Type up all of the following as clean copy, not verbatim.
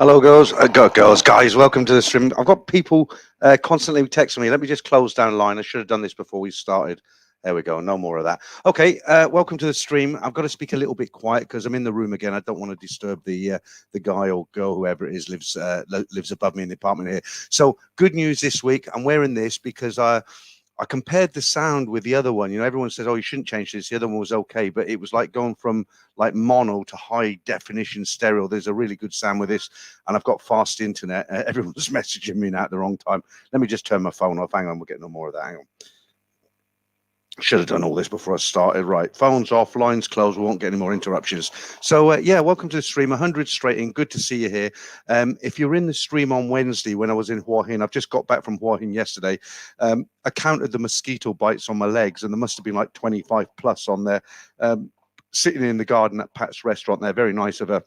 Hello, girls, guys. Welcome to the stream. I've got people constantly texting me. Let me just close down the line. I should have done this before we started. There we go. No more of that. Okay. Welcome to the stream. I've got to speak a little bit quiet because I'm in the room again. I don't want to disturb the guy or girl, whoever it is, lives above me in the apartment here. So good news this week. I'm wearing this because I compared the sound with the other one. You know, everyone says, "Oh, you shouldn't change this." The other one was okay, but it was like going from like mono to high definition stereo. There's a really good sound with this, and I've got fast internet. Everyone's messaging me now at the wrong time. Let me just turn my phone off. Hang on, we'll get no more of that. Hang on. Should have done all this before I started. Right, phones off, lines closed. We won't get any more interruptions. So yeah, welcome to the stream. 100 straight in. Good to see you here. If you're in the stream on Wednesday when I was in Hua Hin, I've just got back from Hua Hin yesterday. I counted the mosquito bites on my legs, and there must have been like 25 plus on there. Sitting in the garden at Pat's restaurant there, very nice of her.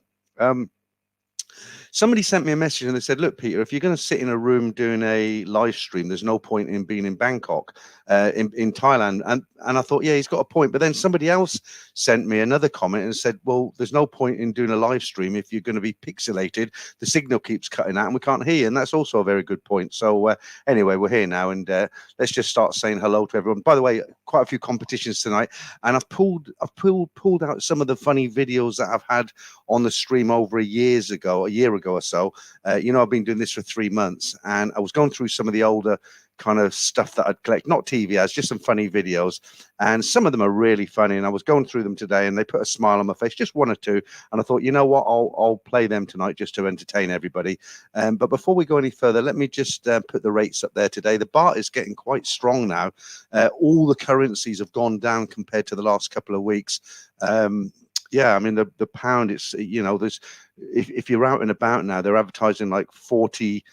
Somebody sent me a message and they said, "Look, Peter, if you're going to sit in a room doing a live stream, there's no point in being in Bangkok, in Thailand." And I thought, yeah, he's got a point. But then somebody else sent me another comment and said, "Well, there's no point in doing a live stream if you're going to be pixelated. The signal keeps cutting out and we can't hear you." And that's also a very good point. So anyway, we're here now, and let's just start saying hello to everyone. By the way, quite a few competitions tonight, and I've pulled out some of the funny videos that I've had on the stream over a year ago or so. I've been doing this for 3 months, and I was going through some of the older kind of stuff that I'd collect, not TV ads, just some funny videos, and some of them are really funny, and I was going through them today and they put a smile on my face, just one or two, and I thought, you know what, I'll play them tonight just to entertain everybody. But before we go any further, let me just put the rates up there today. The baht is getting quite strong now. All the currencies have gone down compared to the last couple of weeks. Yeah, I mean the pound. It's there's if you're out and about now, they're advertising like 40.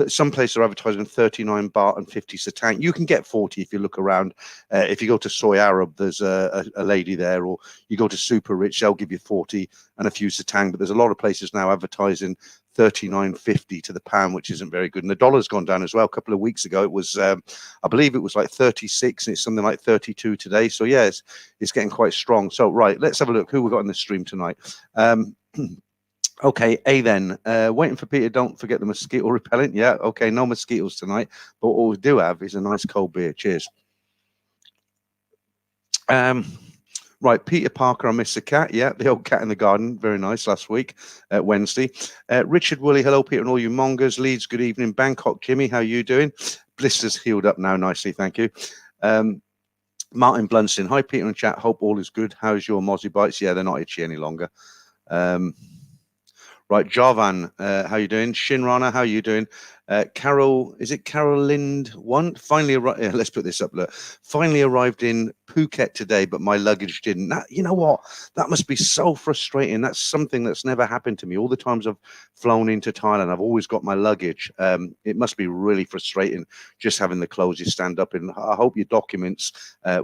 Some places are advertising 39 baht and 50 satang. You can get 40 if you look around. If you go to Soy Arab, there's a lady there, or you go to Super Rich, they'll give you 40 and a few satang. But there's a lot of places now advertising 39.50 to the pound, which isn't very good. And the dollar's gone down as well. A couple of weeks ago, it was, I believe it was like 36, and it's something like 32 today. So yeah, it's getting quite strong. So right, let's have a look who we got in the stream tonight. Okay, then. Waiting for Peter. Don't forget the mosquito repellent. Yeah, okay, no mosquitoes tonight. But what we do have is a nice cold beer. Cheers. Right, Peter Parker, I miss the cat. Yeah, the old cat in the garden. Very nice last week, Wednesday. Richard Woolley, hello, Peter, and all you mongers. Leeds, good evening. Bangkok, Jimmy, how you doing? Blisters healed up now nicely, thank you. Martin Blunston, hi, Peter and chat. Hope all is good. How's your mozzie bites? Yeah, they're not itchy any longer. Right, Jarvan, how you doing? Shinrana, how you doing? Carol, is it Carol Lind one? Finally arrived. Yeah, let's put this up. Look, finally arrived in Phuket today, but my luggage didn't. You know what? That must be so frustrating. That's something that's never happened to me. All the times I've flown into Thailand, I've always got my luggage. It must be really frustrating just having the clothes you stand up in. I hope your documents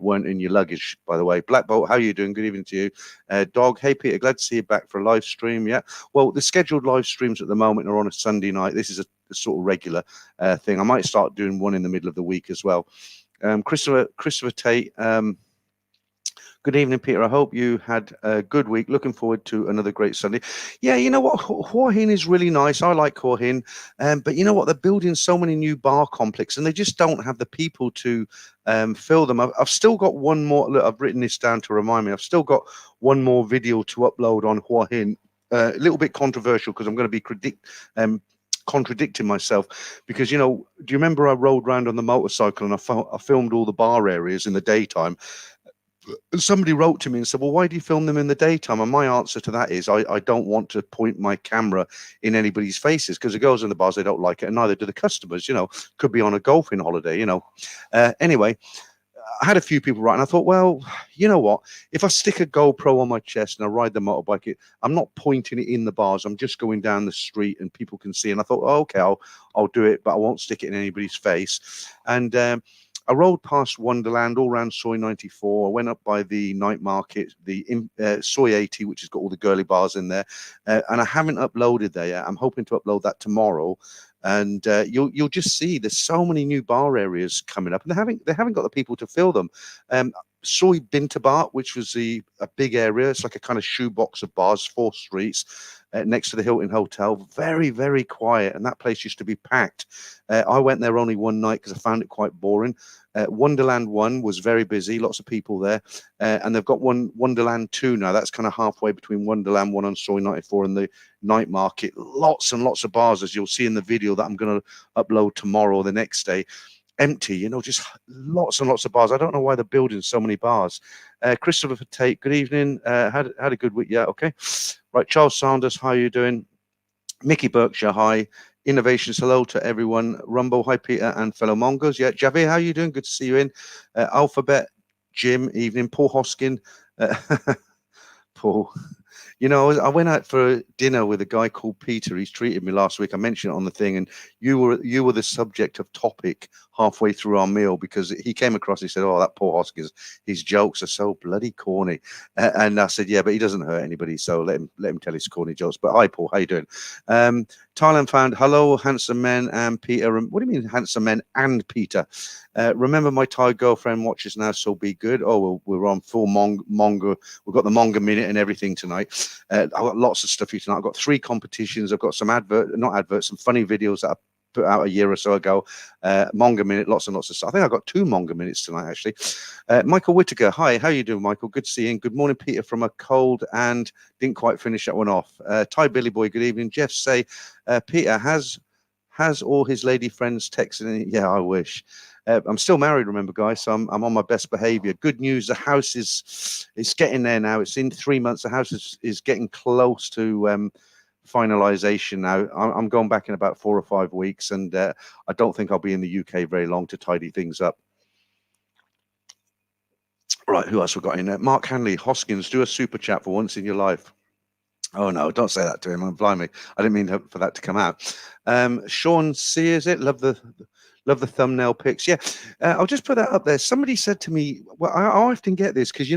weren't in your luggage, by the way. Black Bolt, how you doing? Good evening to you. Dog, hey Peter, glad to see you back for a live stream. Yeah, well, the scheduled live streams at the moment are on a Sunday night. This is a sort of regular thing. I might start doing one in the middle of the week as well. Christopher Tate, good evening, Peter. I hope you had a good week. Looking forward to another great Sunday. Yeah, you know what? Hua Hin is really nice. I like Hua Hin. But you know what? They're building so many new bar complexes, and they just don't have the people to fill them. I've still got one more. Look, I've written this down to remind me. I've still got one more video to upload on Hua Hin. A little bit controversial because I'm going to be contradicting myself, because do you remember I rode around on the motorcycle and I filmed all the bar areas in the daytime, and somebody wrote to me and said, well, why do you film them in the daytime? And my answer to that is I don't want to point my camera in anybody's faces, because the girls in the bars, they don't like it, and neither do the customers. Could be on a golfing holiday. Anyway, I had a few people write, and I thought, well, you know what? If I stick a GoPro on my chest and I ride the motorbike, I'm not pointing it in the bars. I'm just going down the street and people can see. And I thought, oh, okay, I'll do it, but I won't stick it in anybody's face. And I rode past Wonderland all around Soy 94. I went up by the night market, the Soy 80, which has got all the girly bars in there. And I haven't uploaded there yet. I'm hoping to upload that tomorrow. And you'll just see there's so many new bar areas coming up, and they haven't got the people to fill them. Soy Bintabat, which was a big area. It's like a kind of shoebox of bars, 4 streets next to the Hilton Hotel. Very, very quiet. And that place used to be packed. I went there only one night because I found it quite boring. Wonderland 1 was very busy, lots of people there. And they've got one Wonderland 2 now. That's kind of halfway between Wonderland 1 on Soy 94 and the night market. Lots and lots of bars, as you'll see in the video that I'm going to upload tomorrow or the next day. Empty, just lots and lots of bars. I don't know why they're building so many bars. Christopher Tate, good evening. Had a good week. Yeah, okay. Right, Charles Sanders, how are you doing? Mickey Berkshire, hi. Innovations, hello to everyone. Rumble, hi Peter and fellow Mongos. Yeah, Javier, how are you doing? Good to see you in. Alphabet, Jim, evening. Paul Hoskin. Paul. I went out for dinner with a guy called Peter. He's treated me last week. I mentioned it on the thing, and you were the subject of topic halfway through our meal because he came across. He said, "Oh, that Paul Hoskins, his jokes are so bloody corny." And I said, "Yeah, but he doesn't hurt anybody, so let him tell his corny jokes." But hi, Paul, how you doing? Thailand found hello, handsome men and Peter. What do you mean, handsome men and Peter? Remember, my Thai girlfriend watches now, so be good. Oh, we're on full manga. We've got the manga minute and everything tonight. I've got lots of stuff here tonight. I've got 3 competitions. I've got some some funny videos that I put out a year or so ago. Manga minute, lots and lots of stuff. I think I've got 2 manga minutes tonight, actually. Michael Whittaker, hi, how you doing, Michael? Good to see you. And good morning, Peter, from a cold and didn't quite finish that one off. Thai Billy Boy, good evening. Jeff say, Peter has all his lady friends texting. Yeah, I wish. I'm still married, remember, guys, so I'm on my best behavior. Good news, the house is getting there now. It's in 3 months. The house is getting close to finalization now. I'm going back in about 4 or 5 weeks, and I don't think I'll be in the UK very long to tidy things up. Right, who else we got in there? Mark Hanley, Hoskins, do a super chat for once in your life. Oh no, don't say that to him. I'm blimey. I didn't mean for that to come out. Sean C, is it? Love the thumbnail pics. Yeah, I'll just put that up there. Somebody said to me, well, I often get this because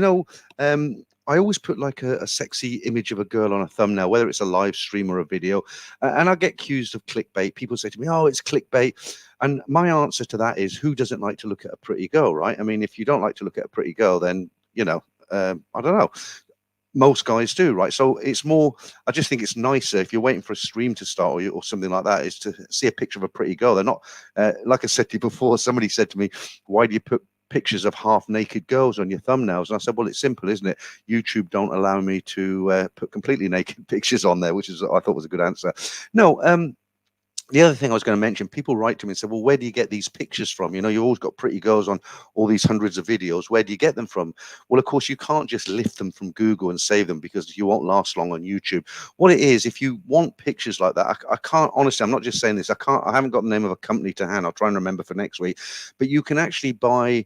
I always put like a sexy image of a girl on a thumbnail, whether it's a live stream or a video, and I get accused of clickbait. People say to me, "Oh, it's clickbait," and my answer to that is, who doesn't like to look at a pretty girl, right? I mean, if you don't like to look at a pretty girl, then I don't know. Most guys do, right? So it's more, I just think it's nicer if you're waiting for a stream to start or something like that, is to see a picture of a pretty girl. They're not, like I said to you before, somebody said to me, why do you put pictures of half naked girls on your thumbnails? And I said, well, it's simple, isn't it? YouTube don't allow me to put completely naked pictures on there, which is, I thought was a good answer. No, the other thing I was going to mention, people write to me and say, well, where do you get these pictures from? You always got pretty girls on all these hundreds of videos. Where do you get them from? Well, of course, you can't just lift them from Google and save them because you won't last long on YouTube. What it is, if you want pictures like that, I can't, honestly, I'm not just saying this. I haven't got the name of a company to hand. I'll try and remember for next week. But you can actually buy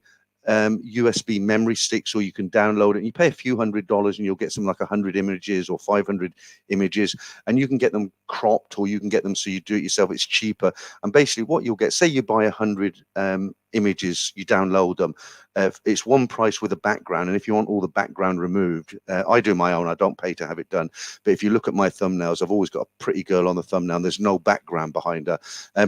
USB memory sticks, or you can download it and you pay a few $100s and you'll get some like 100 images or 500 images, and you can get them cropped or you can get them so you do it yourself. It's cheaper. And basically what you'll get, say you buy 100 images, you download them, it's one price with a background, and if you want all the background removed, I do my own, I don't pay to have it done, but if you look at my thumbnails, I've always got a pretty girl on the thumbnail and there's no background behind her.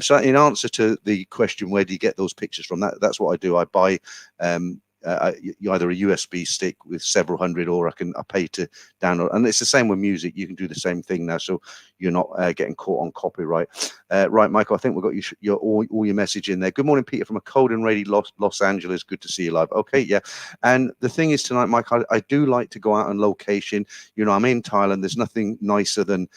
So in answer to the question, where do you get those pictures from, that's what I do. I buy either a USB stick with several hundred, or I pay to download. And it's the same with music. You can do the same thing now, so you're not getting caught on copyright. Right, Michael, I think we've got all your message in there. Good morning, Peter, from a cold and rainy Los Angeles. Good to see you live. Okay, yeah. And the thing is tonight, Mike, I do like to go out on location. I'm in Thailand. There's nothing nicer than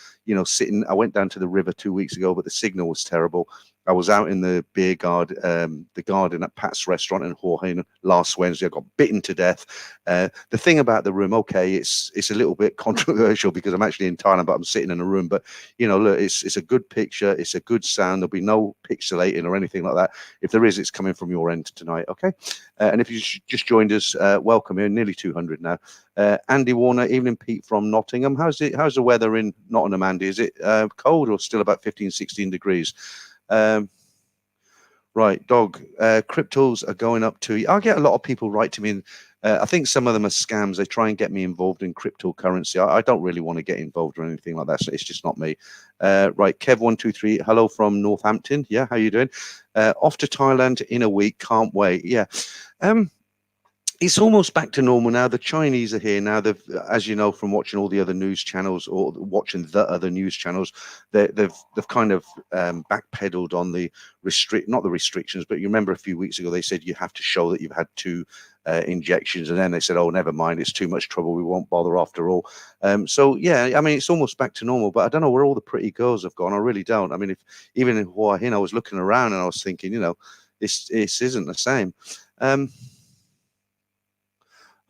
sitting. I went down to the river 2 weeks ago, but the signal was terrible. I was out in the beer garden, the garden at Pat's restaurant in Hua Hin last Wednesday. I got bitten to death. The thing about the room, okay, it's a little bit controversial because I'm actually in Thailand, but I'm sitting in a room. But look, it's a good picture, it's a good sound. There'll be no pixelating or anything like that. If there is, it's coming from your end tonight, okay? And if you just joined us, welcome. Here, nearly 200 now. Andy Warner, evening, Pete from Nottingham. How's the weather in Nottingham, Andy? Is it cold or still about 15, 16 degrees? Right, dog. Cryptos are going up to. I get a lot of people write to me, and I think some of them are scams. They try and get me involved in cryptocurrency. I don't really want to get involved or anything like that. So it's just not me. Right, Kev123. Hello from Northampton. Yeah, how you doing? Off to Thailand in a week. Can't wait. Yeah. it's almost back to normal now. The Chinese are here now. They've, as you know, from watching all the other news channels or watching the other news channels, they've kind of backpedaled on the not the restrictions, but you remember a few weeks ago they said you have to show that you've had 2 injections, and then they said, oh, never mind, it's too much trouble, we won't bother after all. So yeah, I mean, it's almost back to normal, but I don't know where all the pretty girls have gone. I really don't. I mean, if even in Hua Hin, I was looking around and I was thinking, you know, this isn't the same.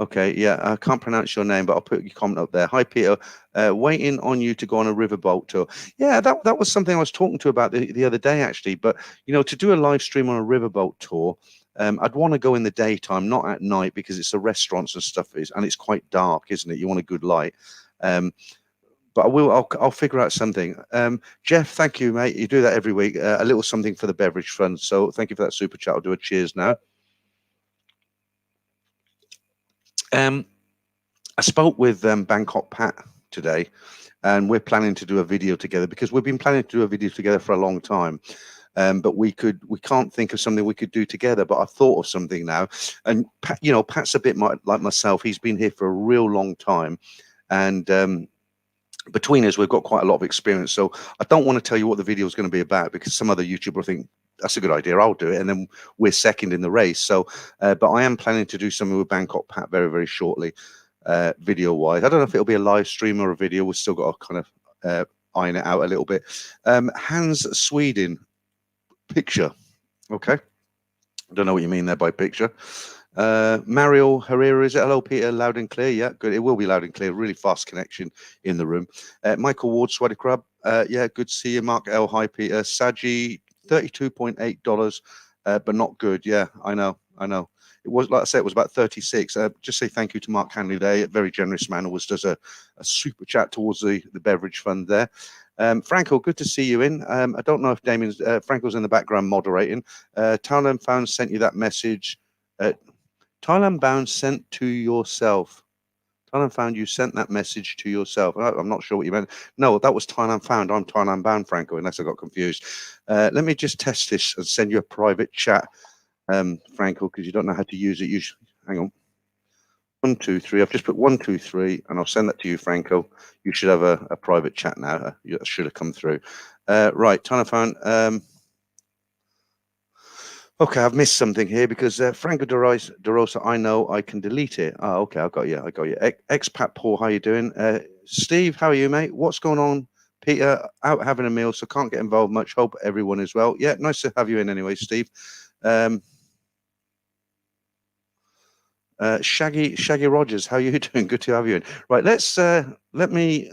Okay, yeah, I can't pronounce your name, but I'll put your comment up there. Hi, Peter. Waiting on you to go on a riverboat tour. Yeah, that was something I was talking to about the other day, actually. But, you know, to do a live stream on a riverboat tour, I'd want to go in the daytime, not at night, because it's the restaurants and stuff, and it's quite dark, isn't it? You want a good light. But I'll figure out something. Jeff, thank you, mate. You do that every week. A little something for the beverage fund. So thank you for that super chat. I'll do a cheers now. I spoke with Bangkok Pat today, and we're planning to do a video together because we've been planning to do a video together for a long time. But we can't think of something we could do together. But I've thought of something now. And Pat, you know, Pat's a bit like myself. He's been here for a real long time, and between us, we've got quite a lot of experience. So I don't want to tell you what the video is going to be about because some other YouTuber will think that's a good idea, I'll do it, and then we're second in the race. So, but I am planning to do something with Bangkok Pat very, very shortly, video-wise. I don't know if it'll be a live stream or a video. We've still got to kind of iron it out a little bit. Hans Sweden picture. Okay. I don't know what you mean there by picture. Mario Herrera, is it? Hello, Peter, loud and clear. Yeah, good. It will be loud and clear. Really fast connection in the room. Michael Ward, Sweaty Crab. Yeah, good to see you. Mark L. Hi, Peter. Saji, $32.8, but not good. Yeah, I know. It was, like I said, it was about 36. Just say thank you to Mark Hanley there. A very generous man. Always does a super chat towards the beverage fund there. Franco, good to see you in. I don't know if Damien's Franco's in the background moderating. Thailand Found sent you that message. Thailand Bound sent to yourself. Thailand Found, you sent that message to yourself. I'm not sure what you meant. No, that was Thailand Found. I'm Thailand Bound, Franco, unless I got confused. Let me just test this and send you a private chat, Franco, because you don't know how to use it usually. Hang on. 1, 2, 3. I've just put 1, 2, 3, and I'll send that to you, Franco. You should have a private chat now. That should have come through. Right, Thailand Found. Okay, I've missed something here because Franco DeRosa, I know I can delete it. Oh, okay, I got you. Expat Paul, how you doing? Steve, how are you, mate? What's going on? Peter, out having a meal, so can't get involved much. Hope everyone is well. Yeah, nice to have you in anyway, Steve. Shaggy Rogers, how are you doing? Good to have you in. Right, let me.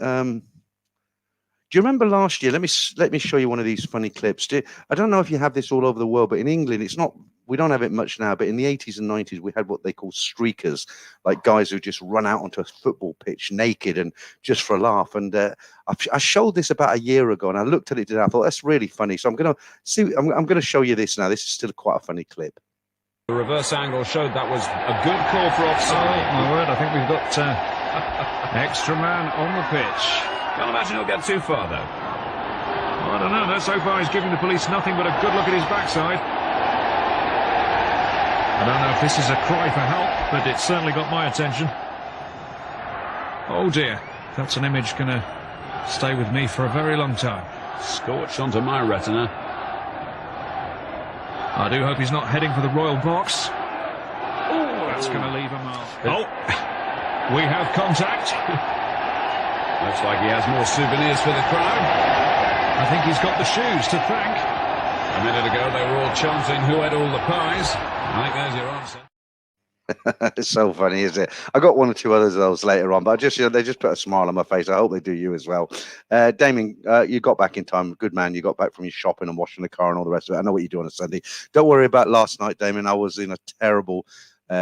Do you remember last year? Let me show you one of these funny clips. I don't know if you have this all over the world, but in England, it's not. We don't have it much now. But in the 80s and 90s, we had what they call streakers, like guys who just run out onto a football pitch naked and just for a laugh. And I showed this about a year ago, and I looked at it today. I thought that's really funny. So I'm going to show you this now. This is still quite a funny clip. The reverse angle showed that was a good call for offside. Oh, my word, I think we've got extra man on the pitch. Can't imagine he'll get too far, though. Well, I don't know. So far, he's giving the police nothing but a good look at his backside. I don't know if this is a cry for help, but it's certainly got my attention. Oh, dear. That's an image going to stay with me for a very long time. Scorched onto my retina. I do hope he's not heading for the royal box. Oh, that's going to leave a mark. Oh, we have contact. Looks like he has more souvenirs for the crowd. I think he's got the shoes to thank. A minute ago, they were all chanting who had all the pies. I think there's your answer. It's so funny, isn't it? I got 1 or 2 others of those later on, but they just put a smile on my face. I hope they do you as well. Damien, you got back in time. Good man. You got back from your shopping and washing the car and all the rest of it. I know what you do on a Sunday. Don't worry about last night, Damien. I was in a terrible...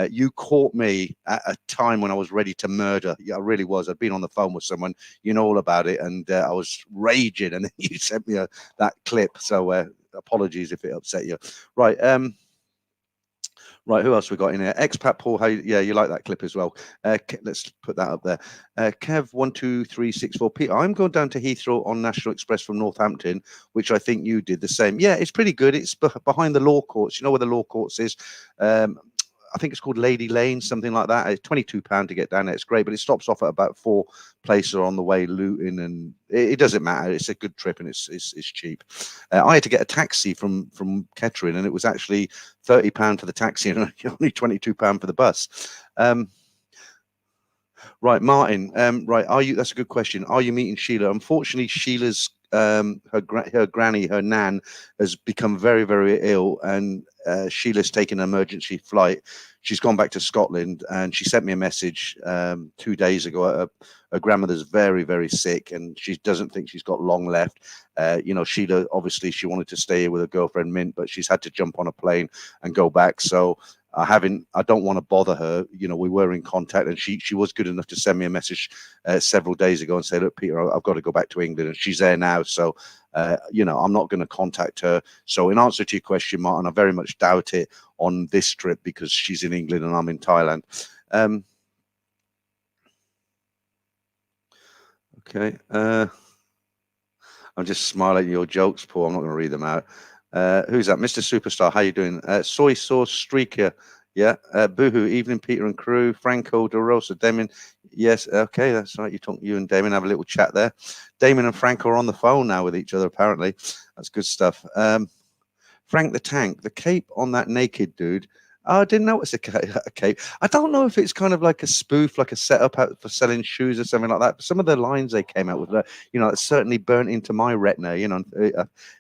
you caught me at a time when I was ready to murder. Yeah, I really was. I'd been on the phone with someone, you know all about it, and I was raging, and then you sent me that clip. So apologies if it upset you. Right, right. Who else we got in here? Expat Paul. Yeah, you like that clip as well. Let's put that up there. Kev 12364. Peter, I'm going down to Heathrow on National Express from Northampton, which I think you did the same. Yeah, it's pretty good. It's behind the law courts. You know where the law courts is. I think it's called Lady Lane, something like that. It's £22 to get down there. It's great, but it stops off at about 4 places on the way, Luton, and it doesn't matter. It's a good trip and it's cheap. I had to get a taxi from Kettering, and it was actually £30 for the taxi and only £22 for the bus. Right, Martin. Right, are you? That's a good question. Are you meeting Sheila? Unfortunately, Sheila's her granny, her nan, has become very, very ill, and Sheila's taken an emergency flight. She's gone back to Scotland, and she sent me a message 2 days ago. Her grandmother's very, very sick, and she doesn't think she's got long left. You know, Sheila, obviously, she wanted to stay here with her girlfriend Mint, but she's had to jump on a plane and go back. So I don't want to bother her. You know, we were in contact, and she was good enough to send me a message several days ago and say, look, Peter, I've got to go back to England, and she's there now. So, you know, I'm not going to contact her. So in answer to your question, Martin, I very much doubt it on this trip because she's in England and I'm in Thailand. Okay. I'm just smiling at your jokes, Paul. I'm not going to read them out. Who's that? Mr. Superstar, how you doing? Soy Sauce Streaker. Yeah. Boohoo, evening, Peter and crew. Franco, DeRosa, Damien. Yes. Okay, that's right. You and Damien have a little chat there. Damien and Franco are on the phone now with each other, apparently. That's good stuff. Frank the Tank, the cape on that naked dude. Oh, I didn't notice a cape. I don't know if it's kind of like a spoof, like a setup out for selling shoes or something like that. But some of the lines they came out with, you know, it's certainly burnt into my retina. You know,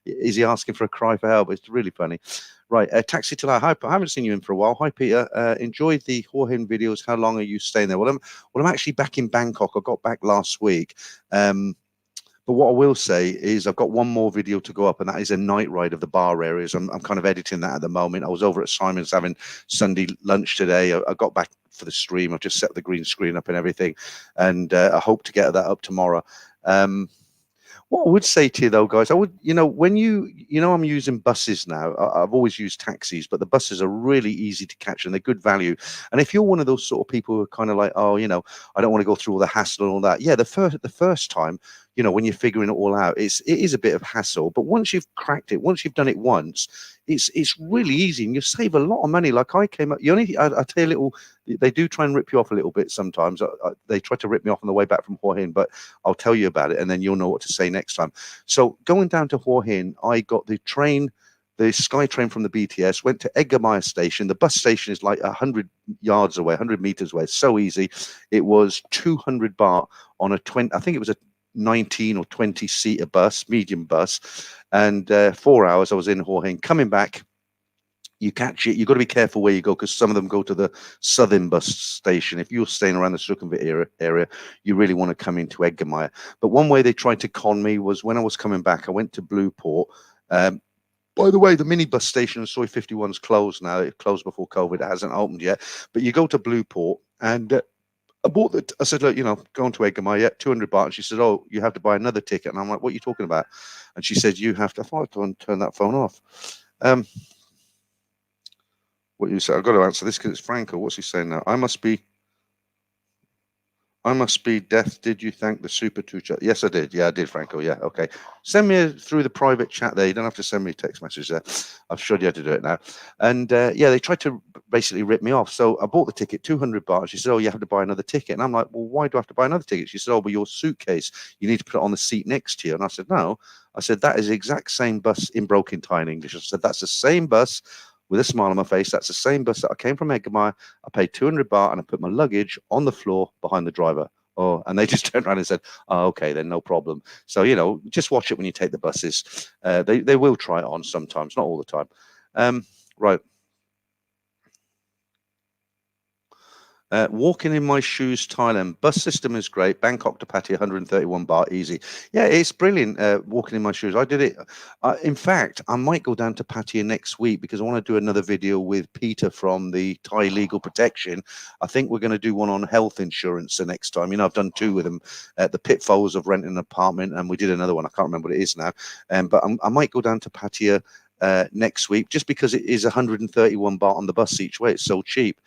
is he asking for a cry for help? It's really funny. Right, Taxi to Hi, I haven't seen you in for a while. Hi, Peter. Enjoyed the Hua Hin videos. How long are you staying there? Well, I'm actually back in Bangkok. I got back last week. But what I will say is I've got one more video to go up, and that is a night ride of the bar areas. I'm kind of editing that at the moment. I was over at Simon's having Sunday lunch today. I got back for the stream. I've just set the green screen up and everything, and I hope to get that up tomorrow. What I would say to you though, guys, you know, when I'm using buses now. I've always used taxis, but the buses are really easy to catch and they're good value. And if you're one of those sort of people who are kind of like, oh, you know, I don't want to go through all the hassle and all that. Yeah, the first time, you know, when you're figuring it all out, it is a bit of hassle. But once you've cracked it, once you've done it once, it's really easy and you save a lot of money. Like I came up, I tell you a little. They do try and rip you off a little bit sometimes. They try to rip me off on the way back from Hua Hin, but I'll tell you about it and then you'll know what to say next time. So going down to Hua Hin, I got the Sky train from the BTS, went to Edgermeyer station. The bus station is like 100 yards away, 100 meters away. It's so easy. It was 200 baht on a 20, I think it was a 19 or 20 seater bus, medium bus. And 4 hours I was in Hua Hin. Coming back, you catch it. You've got to be careful where you go because some of them go to the southern bus station. If you're staying around the Sukhumvit area, you really want to come into Edgermeyer. But one way they tried to con me was when I was coming back, I went to Blueport. By the way, the minibus station in Soy 51's closed now. It closed before COVID. It hasn't opened yet. But you go to Blueport and I said, look, you know, going to Edgermeyer, yeah, 200 baht. And she said, oh, you have to buy another ticket. And I'm like, what are you talking about? And she said, you have to. I thought I'd turn that phone off. What you say? I've got to answer this because it's Franco. What's he saying now? I must be deaf. Did you thank the super two chat? Yes, I did. Yeah, I did, Franco. Yeah, okay. Send me through the private chat there. You don't have to send me a text message there. I've showed you how to do it now. And yeah, they tried to basically rip me off. So I bought the ticket, 200 baht. She said, oh, you have to buy another ticket. And I'm like, well, why do I have to buy another ticket? She said, oh, but your suitcase, you need to put it on the seat next to you. And I said, no. I said, that is the exact same bus in broken Thai and English. I said, that's the same bus. With a smile on my face, that's the same bus that I came from Edgermeyer. I paid 200 baht and I put my luggage on the floor behind the driver. Oh, and they just turned around and said, oh, okay, then no problem. So, you know, just watch it when you take the buses. They will try it on sometimes, not all the time. Right. Walking in my shoes, Thailand. Bus system is great. Bangkok to Pattaya, 131 baht, easy. Yeah, it's brilliant. Walking in my shoes. I did it. In fact, I might go down to Pattaya next week because I want to do another video with Peter from the Thai Legal Protection. I think we're going to do one on health insurance the next time. You know, I've done two with them. The pitfalls of renting an apartment, and we did another one. I can't remember what it is now. But I might go down to Pattaya next week just because it is 131 baht on the bus each way. It's so cheap.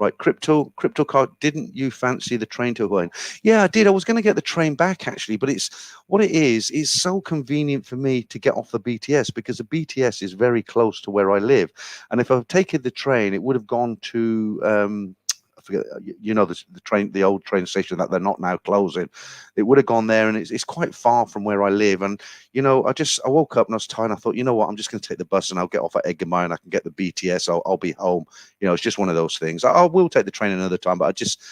Right, crypto card. Didn't you fancy the train to Hua Hin? Yeah, I did. I was going to get the train back actually, but it's what it is. It's so convenient for me to get off the BTS because the BTS is very close to where I live, and if I've taken the train, it would have gone to I forget, the train, the old train station that they're not now closing. It would have gone there, and it's quite far from where I live. And I woke up and I was tired. And I thought, you know what, I'm just going to take the bus and I'll get off at Edgermire and I can get the BTS. I'll be home. It's just one of those things. I will take the train another time, but I just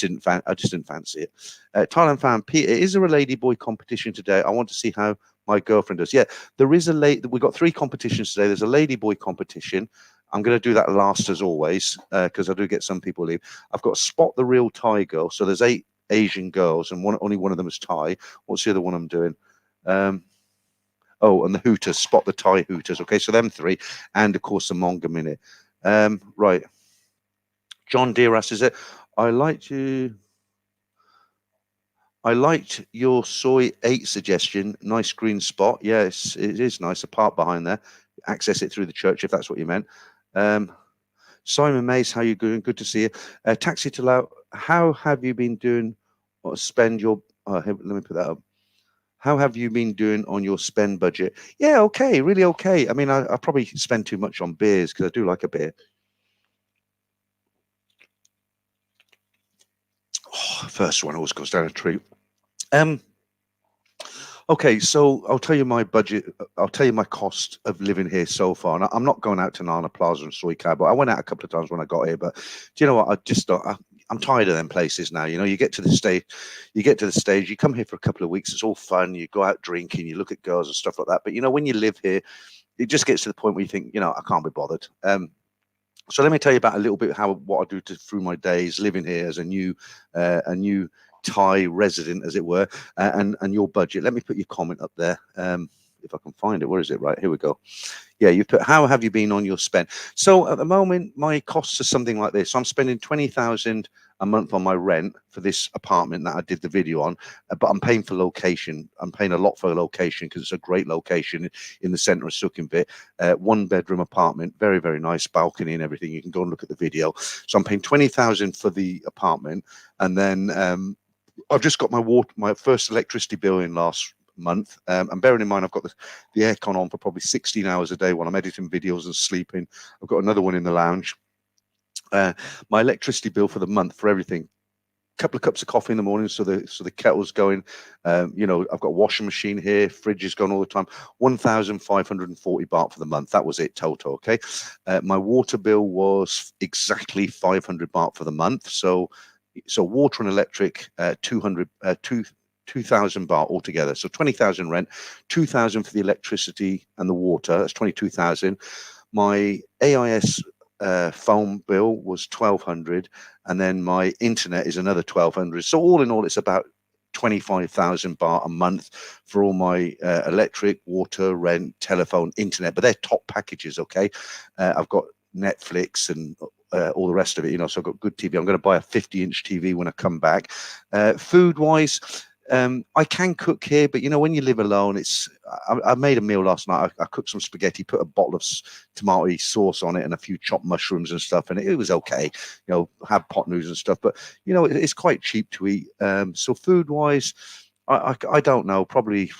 didn't fancy it. Thailand fan Peter, is there a ladyboy competition today? I want to see how my girlfriend does. Yeah, there is we've got 3 competitions today. There's a ladyboy competition. I'm going to do that last as always because I do get some people leave. I've got Spot the Real Thai Girl. So there's 8 Asian girls and only one of them is Thai. What's the other one I'm doing? And the Hooters, Spot the Thai Hooters. Okay, so them 3, and of course the Monga Minute. Right. John Deeras is it? I liked your Soy 8 suggestion. Nice green spot. Yes, it is nice. A park behind there. Access it through the church if that's what you meant. Simon Mace, how you doing? Good to see you. Taxi to Lao, how have you been doing or spend your let me put that up. How have you been doing on your spend budget? Yeah, okay, really okay. I mean, I probably spend too much on beers because I do like a beer. First one always goes down a treat. Okay, so I'll tell you my budget. I'll tell you my cost of living here so far. And I'm not going out to Nana Plaza and Soy Cab, but I went out a couple of times when I got here. But do you know what? I'm tired of them places now. You get to the stage, you come here for a couple of weeks, it's all fun. You go out drinking, you look at girls and stuff like that. But when you live here, it just gets to the point where you think, I can't be bothered. So let me tell you about a little bit what I do through my days living here as a new Thai resident, as it were, and your budget. Let me put your comment up there. If I can find it, where is it? Right, here we go. Yeah, you put, how have you been on your spend? So at the moment, my costs are something like this. So I'm spending 20,000 a month on my rent for this apartment that I did the video on, but I'm paying for location. I'm paying a lot for location because it's a great location in the centre of Sukhumvit. 1-bedroom apartment, very, very nice, balcony and everything. You can go and look at the video. So I'm paying 20,000 for the apartment, and then I've just got my first electricity bill in last month, and bearing in mind I've got the aircon on for probably 16 hours a day while I'm editing videos and sleeping. I've got another one in the lounge. My electricity bill for the month for everything, couple of cups of coffee in the morning, so the kettle's going. I've got a washing machine here, fridge is going all the time. 1,540 baht for the month. That was it total. Okay, my water bill was exactly 500 baht for the month. So water and electric, 2,000 baht altogether. So 20,000 rent, 2,000 for the electricity and the water. That's 22,000. My AIS phone bill was 1,200, and then my internet is another 1,200. So all in all, it's about 25,000 baht a month for all my electric, water, rent, telephone, internet. But they're top packages. Okay, I've got Netflix and all the rest of it. So I've got good TV. I'm going to buy a 50-inch TV when I come back. Food wise, I can cook here, but when you live alone, I made a meal last night. I cooked some spaghetti, put a bottle of tomato sauce on it and a few chopped mushrooms and stuff, and it was okay. Have pot noodles and stuff, but it's quite cheap to eat. So food wise, I don't know, probably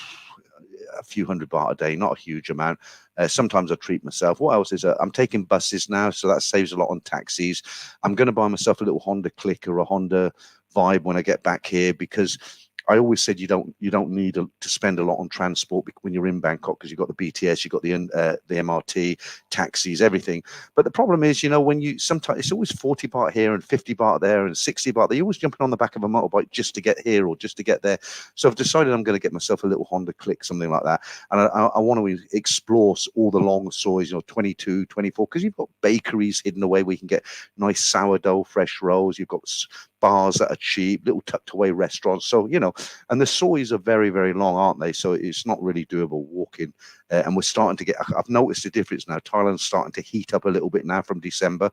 a few hundred baht a day, not a huge amount. Sometimes I treat myself. What else is I'm taking buses now, so that saves a lot on taxis. I'm going to buy myself a little Honda Click or a Honda Vibe when I get back here, because I always said you don't need to spend a lot on transport when you're in Bangkok, because you've got the BTS, you've got the MRT, taxis, everything. But the problem is, when you sometimes it's always 40 baht here and 50 baht there and 60 baht. They're always jumping on the back of a motorbike just to get here or just to get there. So I've decided I'm going to get myself a little Honda Click, something like that. And I want to explore all the long soys, 22, 24, because you've got bakeries hidden away where you can get nice sourdough, fresh rolls. You've got bars that are cheap, little tucked away restaurants. So, and the soys are very, very long, aren't they? So it's not really doable walking. And we're starting to I've noticed a difference now. Thailand's starting to heat up a little bit now from December.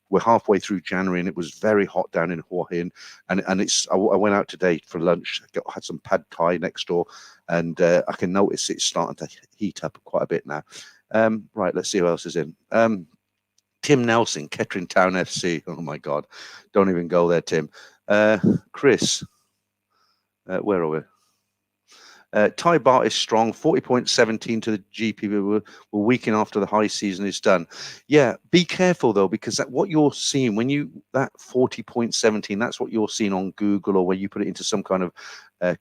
We're halfway through January and it was very hot down in Hua Hin. And I went out today for lunch, had some pad thai next door, and I can notice it's starting to heat up quite a bit now. Right, let's see who else is in. Tim Nelson, Kettering Town FC. Oh my God, don't even go there, Tim. Chris, where are we? Thai baht is strong, 40.17 to the GP. We're weakening after the high season is done. Yeah, be careful though, because what you're seeing when that 40.17, that's what you're seeing on Google or where you put it into some kind of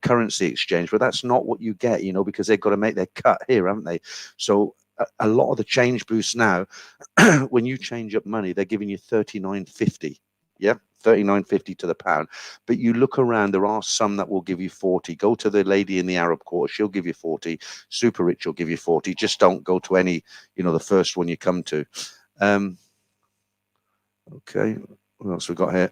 currency exchange, but that's not what you get, because they've got to make their cut here, haven't they? So a lot of the change boosts now, when you change up money, they're giving you 39.50. Yeah, 39.50 to the pound. But you look around, there are some that will give you 40. Go to the lady in the Arab Quarter, she'll give you 40. Super Rich will give you 40. Just don't go to any, the first one you come to. Okay, what else we got here?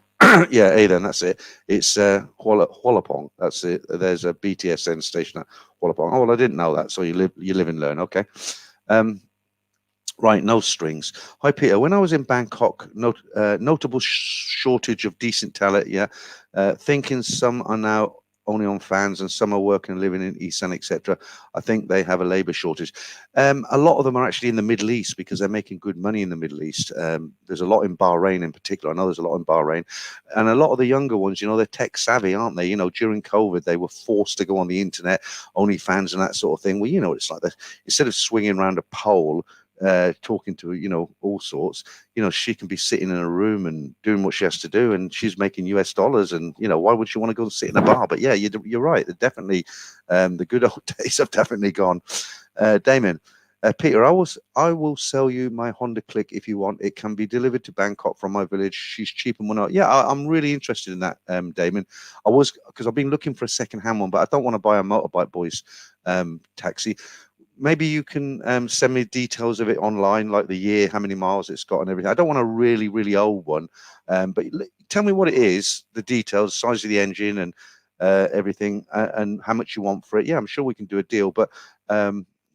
Yeah, hey then, that's it. It's Hualapong. That's it. There's a BTSN station at Hualapong. Oh, well, I didn't know that. So you live and learn. Okay. Right, no strings. Hi, Peter. When I was in Bangkok, notable shortage of decent talent. Yeah, thinking some are now only on fans and some are working and living in Isan, etc. I think they have a labour shortage. A lot of them are actually in the Middle East because they're making good money in the Middle East. There's a lot in Bahrain in particular. I know there's a lot in Bahrain. And a lot of the younger ones, they're tech savvy, aren't they? During COVID, they were forced to go on the internet, OnlyFans and that sort of thing. Well, it's like that. Instead of swinging around a pole, talking to all sorts, she can be sitting in a room and doing what she has to do, and she's making US dollars, and why would she want to go and sit in a bar? But yeah, you're right, they're definitely the good old days have definitely gone. Damien, Peter, I will sell you my Honda Click if you want. It can be delivered to Bangkok from my village. She's cheap and whatnot. Yeah, I'm really interested in that, Damien. Because I've been looking for a second-hand one, but I don't want to buy a Motorbike Boys taxi. Maybe you can send me details of it online, like the year, how many miles it's got and everything. I don't want a really, really old one, but tell me what it is, the details, size of the engine and everything, and how much you want for it. Yeah, I'm sure we can do a deal, but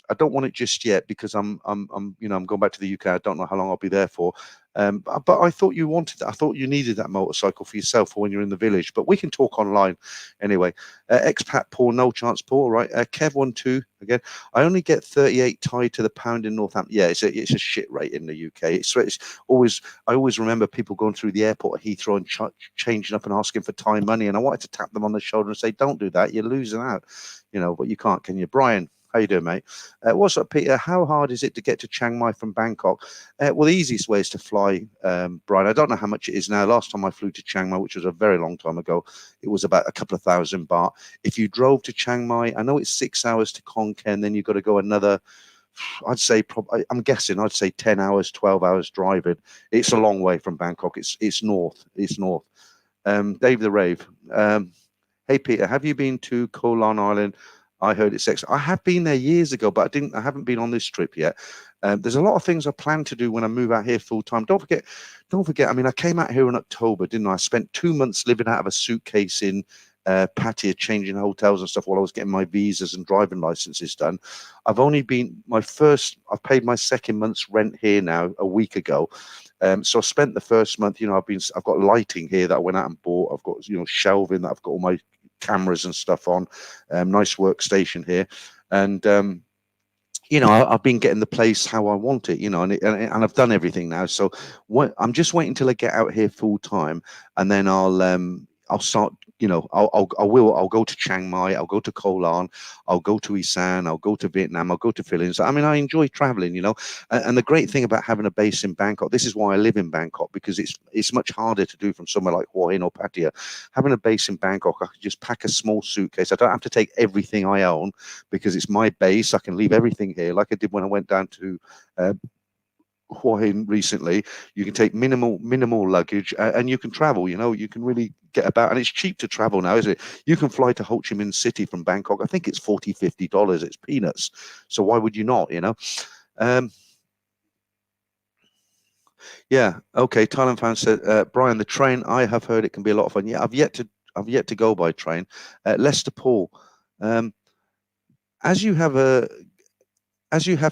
I don't want it just yet because I'm going back to the UK. I don't know how long I'll be there for. But I thought you wanted that. I thought you needed that motorcycle for yourself for when you're in the village. But we can talk online anyway. Expat Paul, no chance Paul, right? Kev 1-2 again. I only get 38 tied to the pound in Northampton. Yeah, it's a shit rate in the UK. It's always. I always remember people going through the airport at Heathrow and changing up and asking for Thai money, and I wanted to tap them on the shoulder and say, "Don't do that. You're losing out." But you can't, can you, Brian? How you doing, mate? What's up, Peter? How hard is it to get to Chiang Mai from Bangkok? Well, the easiest way is to fly, Brian. I don't know how much it is now. Last time I flew to Chiang Mai, which was a very long time ago, it was about a couple of thousand baht. If you drove to Chiang Mai, I know it's 6 hours to Khon Kaen, then you've got to go another, I'd say, I'm guessing, I'd say 10 hours, 12 hours driving. It's a long way from Bangkok. It's north. It's north. Dave the Rave. Hey, Peter, have you been to Koh Lan Island? I heard it's excellent. I have been there years ago, but I haven't been on this trip yet. There's a lot of things I plan to do when I move out here full time. Don't forget. I mean, I came out here in October, didn't I? I spent 2 months living out of a suitcase in Pattaya, changing hotels and stuff while I was getting my visas and driving licenses done. I've paid my second month's rent here now a week ago. So I spent the first month, I've got lighting here that I went out and bought. I've got, shelving that I've got all my cameras and stuff on, nice workstation here, and I've been getting the place how I want it, and I've done everything now. So I'm just waiting till I get out here full time, and then I'll start. I'll go to Chiang Mai, I'll go to Koh Lan, I'll go to Isan, I'll go to Vietnam, I'll go to Philippines. I mean, I enjoy traveling, and the great thing about having a base in Bangkok, this is why I live in Bangkok, because it's much harder to do from somewhere like Hua Hin or Pattaya. Having a base in Bangkok, I can just pack a small suitcase. I don't have to take everything I own because it's my base. I can leave everything here, like I did when I went down to Hua Hin recently. You can take minimal luggage, and you can travel. You can really get about, and it's cheap to travel now, isn't it? You can fly to Ho Chi Minh City from Bangkok. I think it's $40-50. It's peanuts. So why would you not? Yeah. Okay. Thailand fan said, Brian, the train. I have heard it can be a lot of fun. Yeah, I've yet to go by train. Lester Paul, as you have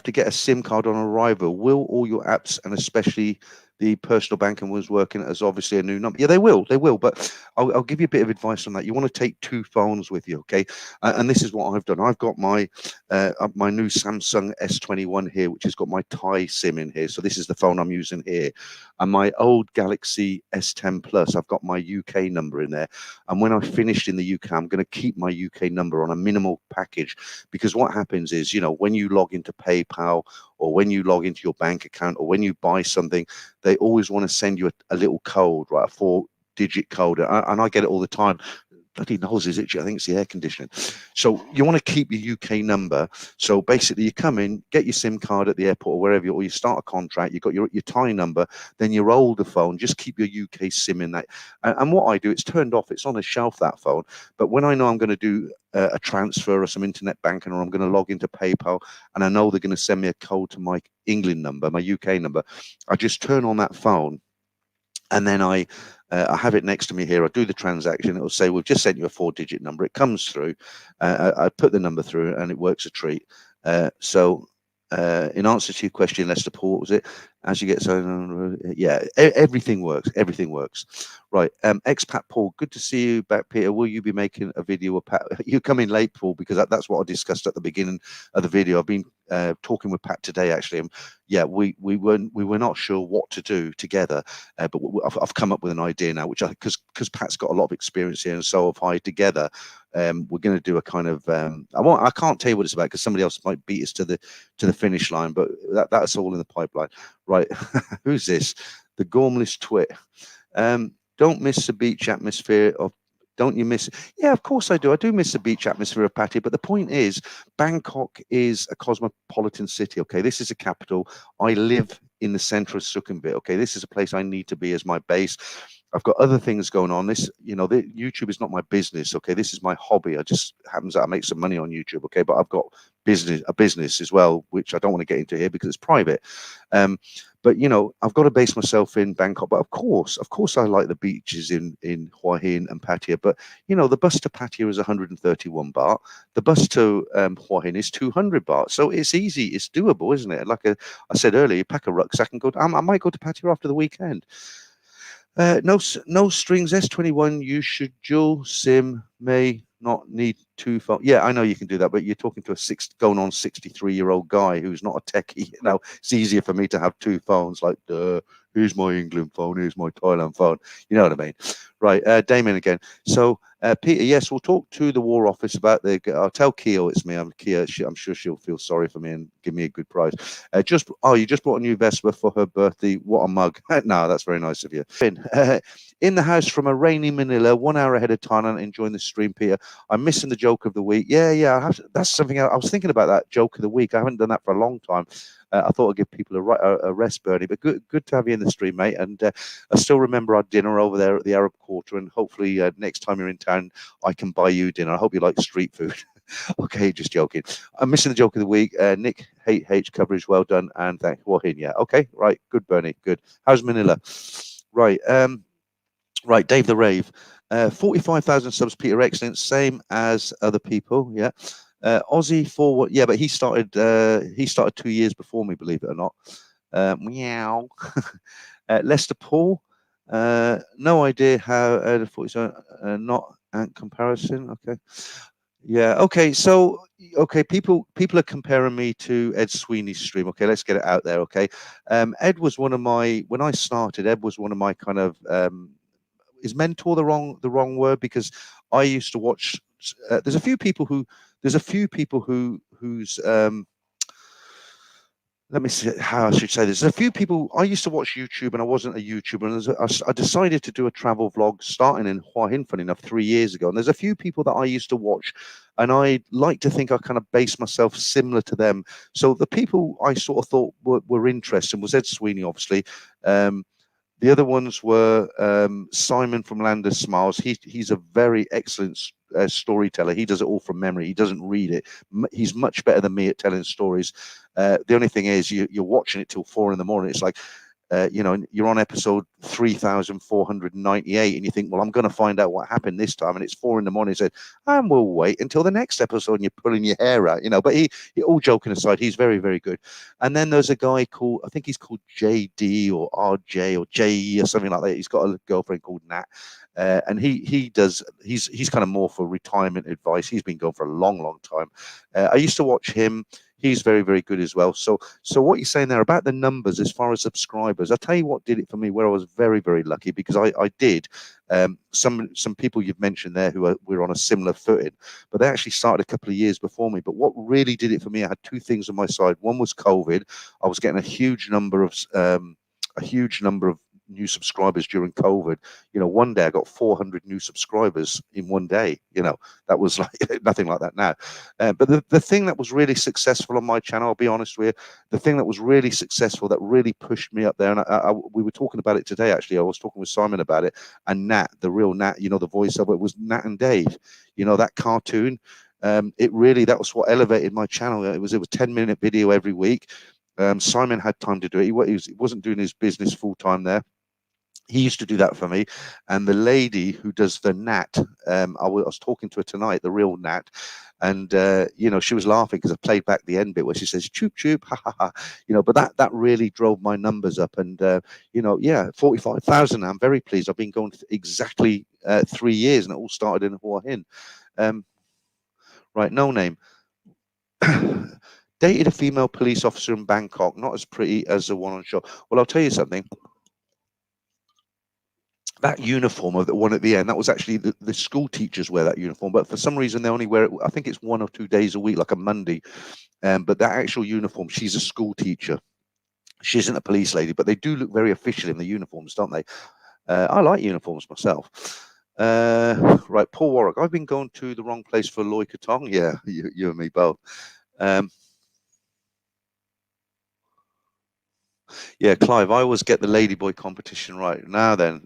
to get a SIM card on arrival, will all your apps and especially the personal banking was working as obviously a new number. Yeah, they will, but I'll give you a bit of advice on that. You want to take 2 phones with you, okay? And this is what I've done. I've got my new Samsung S21 here, which has got my Thai SIM in here. So this is the phone I'm using here. And my old Galaxy S10 Plus, I've got my UK number in there. And when I finished in the UK, I'm going to keep my UK number on a minimal package, because what happens is, you know, when you log into PayPal or when you log into your bank account or when you buy something, they always want to send you a little code, right? A 4-digit code. And I get it all the time. Bloody nose is itchy. I think it's the air conditioning. So you want to keep your UK number. So basically, you come in, get your SIM card at the airport or wherever, or you start a contract. You've got your Thai number, then your older phone. Just keep your UK SIM in that. And what I do, it's turned off. It's on a shelf, that phone. But when I know I'm going to do a transfer or some internet banking, or I'm going to log into PayPal, and I know they're going to send me a code to my England number, my UK number, I just turn on that phone. And then I have it next to me here. I do the transaction. It will say, we've just sent you a 4-digit number. It comes through. I put the number through, and it works a treat. So in answer to your question, Lester Paul, what was it? As you get so, yeah, everything works. Everything works. Right. Expat Paul, good to see you back, Peter. Will you be making a video of Pat? You come in late, Paul, because that's what I discussed at the beginning of the video. I've been talking with Pat today, actually. Yeah, we were not sure what to do together, but I've come up with an idea now, which because Pat's got a lot of experience here, and so have I. Together, we're going to do a kind of I can't tell you what it's about, because somebody else might beat us to the finish line, but that's all in the pipeline. Right. Who's this? The Gormless Twit. Don't miss the beach atmosphere of. Don't you miss? Yeah, of course I do. I do miss the beach atmosphere of Pattaya. But the point is, Bangkok is a cosmopolitan city. Okay, this is a capital. I live in the center of Sukhumvit. Okay, this is a place I need to be as my base. I've got other things going on. This, you know, YouTube is not my business. Okay, this is my hobby. I just happens that I make some money on YouTube. Okay, but I've got a business as well, which I don't want to get into here because it's private. But you know, I've got to base myself in Bangkok. But of course, I like the beaches in Hua Hin and Pattaya. But you know, the bus to Pattaya is 131 baht. The bus to Hua Hin is 200 baht. So it's easy. It's doable, isn't it? Like I said earlier, you pack a rucksack and go. I might go to Pattaya after the weekend. No strings. S21. You should dual SIM. May not need 2 phones. Yeah, I know you can do that, but you're talking to a going on 63-year-old guy who's not a techie. You know, it's easier for me to have 2 phones. Like, here's my England phone, here's my Thailand phone. You know what I mean? Right, Damien again. So, Peter, yes, we'll talk to the War Office about I'll tell Keo it's me. I'm Kia. I'm sure she'll feel sorry for me and give me a good price. You just bought a new Vespa for her birthday. What a mug! No, that's very nice of you. In the house from a rainy Manila, 1 hour ahead of Thailand, enjoying the stream, Peter. I'm missing the joke of the week. Yeah. That's something I was thinking about, that joke of the week. I haven't done that for a long time. I thought I'd give people a rest, Bernie. But good to have you in the stream, mate. And I still remember our dinner over there at the Arab Quarter. And hopefully next time you're in town, I can buy you dinner. I hope you like street food. Okay, just joking. I'm missing the joke of the week. Nick H coverage, well done, and thank Hua Hin. Yeah, okay, right, good, Bernie, good. How's Manila? Right, right, Dave the Rave. 45,000 subs, Peter. Excellent, same as other people. Yeah, Aussie forward. Yeah, but he started 2 years before me, believe it or not. Meow. Lester Paul. No idea how the 47 not at comparison. Okay. Yeah. Okay. So, okay, people are comparing me to Ed Sweeney's stream. Okay, let's get it out there. Okay. Ed was one of my, when I started, Ed was one of my kind of is mentor the wrong word, because I used to watch. There's a few people whose let me see how I should say this. There's a few people. I used to watch YouTube, and I wasn't a YouTuber. And I decided to do a travel vlog starting in Hua Hin, funny enough, 3 years ago. And there's a few people that I used to watch, and I like to think I kind of base myself similar to them. So the people I sort of thought were interesting was Ed Sweeney, obviously. The other ones were Simon from Land of Smiles. He's a very excellent storyteller. He does it all from memory. He doesn't read it. He's much better than me at telling stories. The only thing is, you're watching it till 4 in the morning. It's like and you're on episode 3,498, and you think, well, I'm going to find out what happened this time, and it's 4 a.m. He said, and we'll wait until the next episode, and you're pulling your hair out, But he all joking aside, he's very, very good. And then there's a guy called, I think he's called JD or RJ or JE or something like that. He's got a girlfriend called Nat. And he's kind of more for retirement advice. He's been going for a long, long time. I used to watch him. He's very, very good as well. So what you're saying there about the numbers as far as subscribers, I'll tell you what did it for me, where I was very, very lucky, because I did some people you've mentioned there who were on a similar footing, but they actually started a couple of years before me. But what really did it for me, I had two things on my side. One was COVID. I was getting a huge number of new subscribers during COVID. One day I got 400 new subscribers in one day. That was like nothing like that now. But the thing that was really successful on my channel, I'll be honest with you, the thing that was really successful, that really pushed me up there, and we were talking about it today, actually. I was talking with Simon about it, and Nat, the real Nat, the voice of it was Nat and Dave, that cartoon. That was what elevated my channel. It was a 10-minute video every week. Simon had time to do it. He wasn't doing his business full time there. He used to do that for me. And the lady who does the Nat, I was talking to her tonight, the real Nat, and she was laughing because I played back the end bit where she says choop choop, ha ha ha, but that really drove my numbers up. And 45,000. I'm very pleased. I've been going exactly 3 years, and it all started in Hua Hin. Right, no name. Dated a female police officer in Bangkok, not as pretty as the one on show. Well, I'll tell you something. That uniform of the one at the end, that was actually the school teachers wear that uniform, but for some reason they only wear it, I think it's 1 or 2 days a week, like a Monday. But that actual uniform, she's a school teacher. She isn't a police lady, but they do look very official in the uniforms, don't they? I like uniforms myself. Right, Paul Warwick. I've been going to the wrong place for Loy Katong. Yeah, you and me both. Yeah, Clive, I always get the Ladyboy competition right. Now then,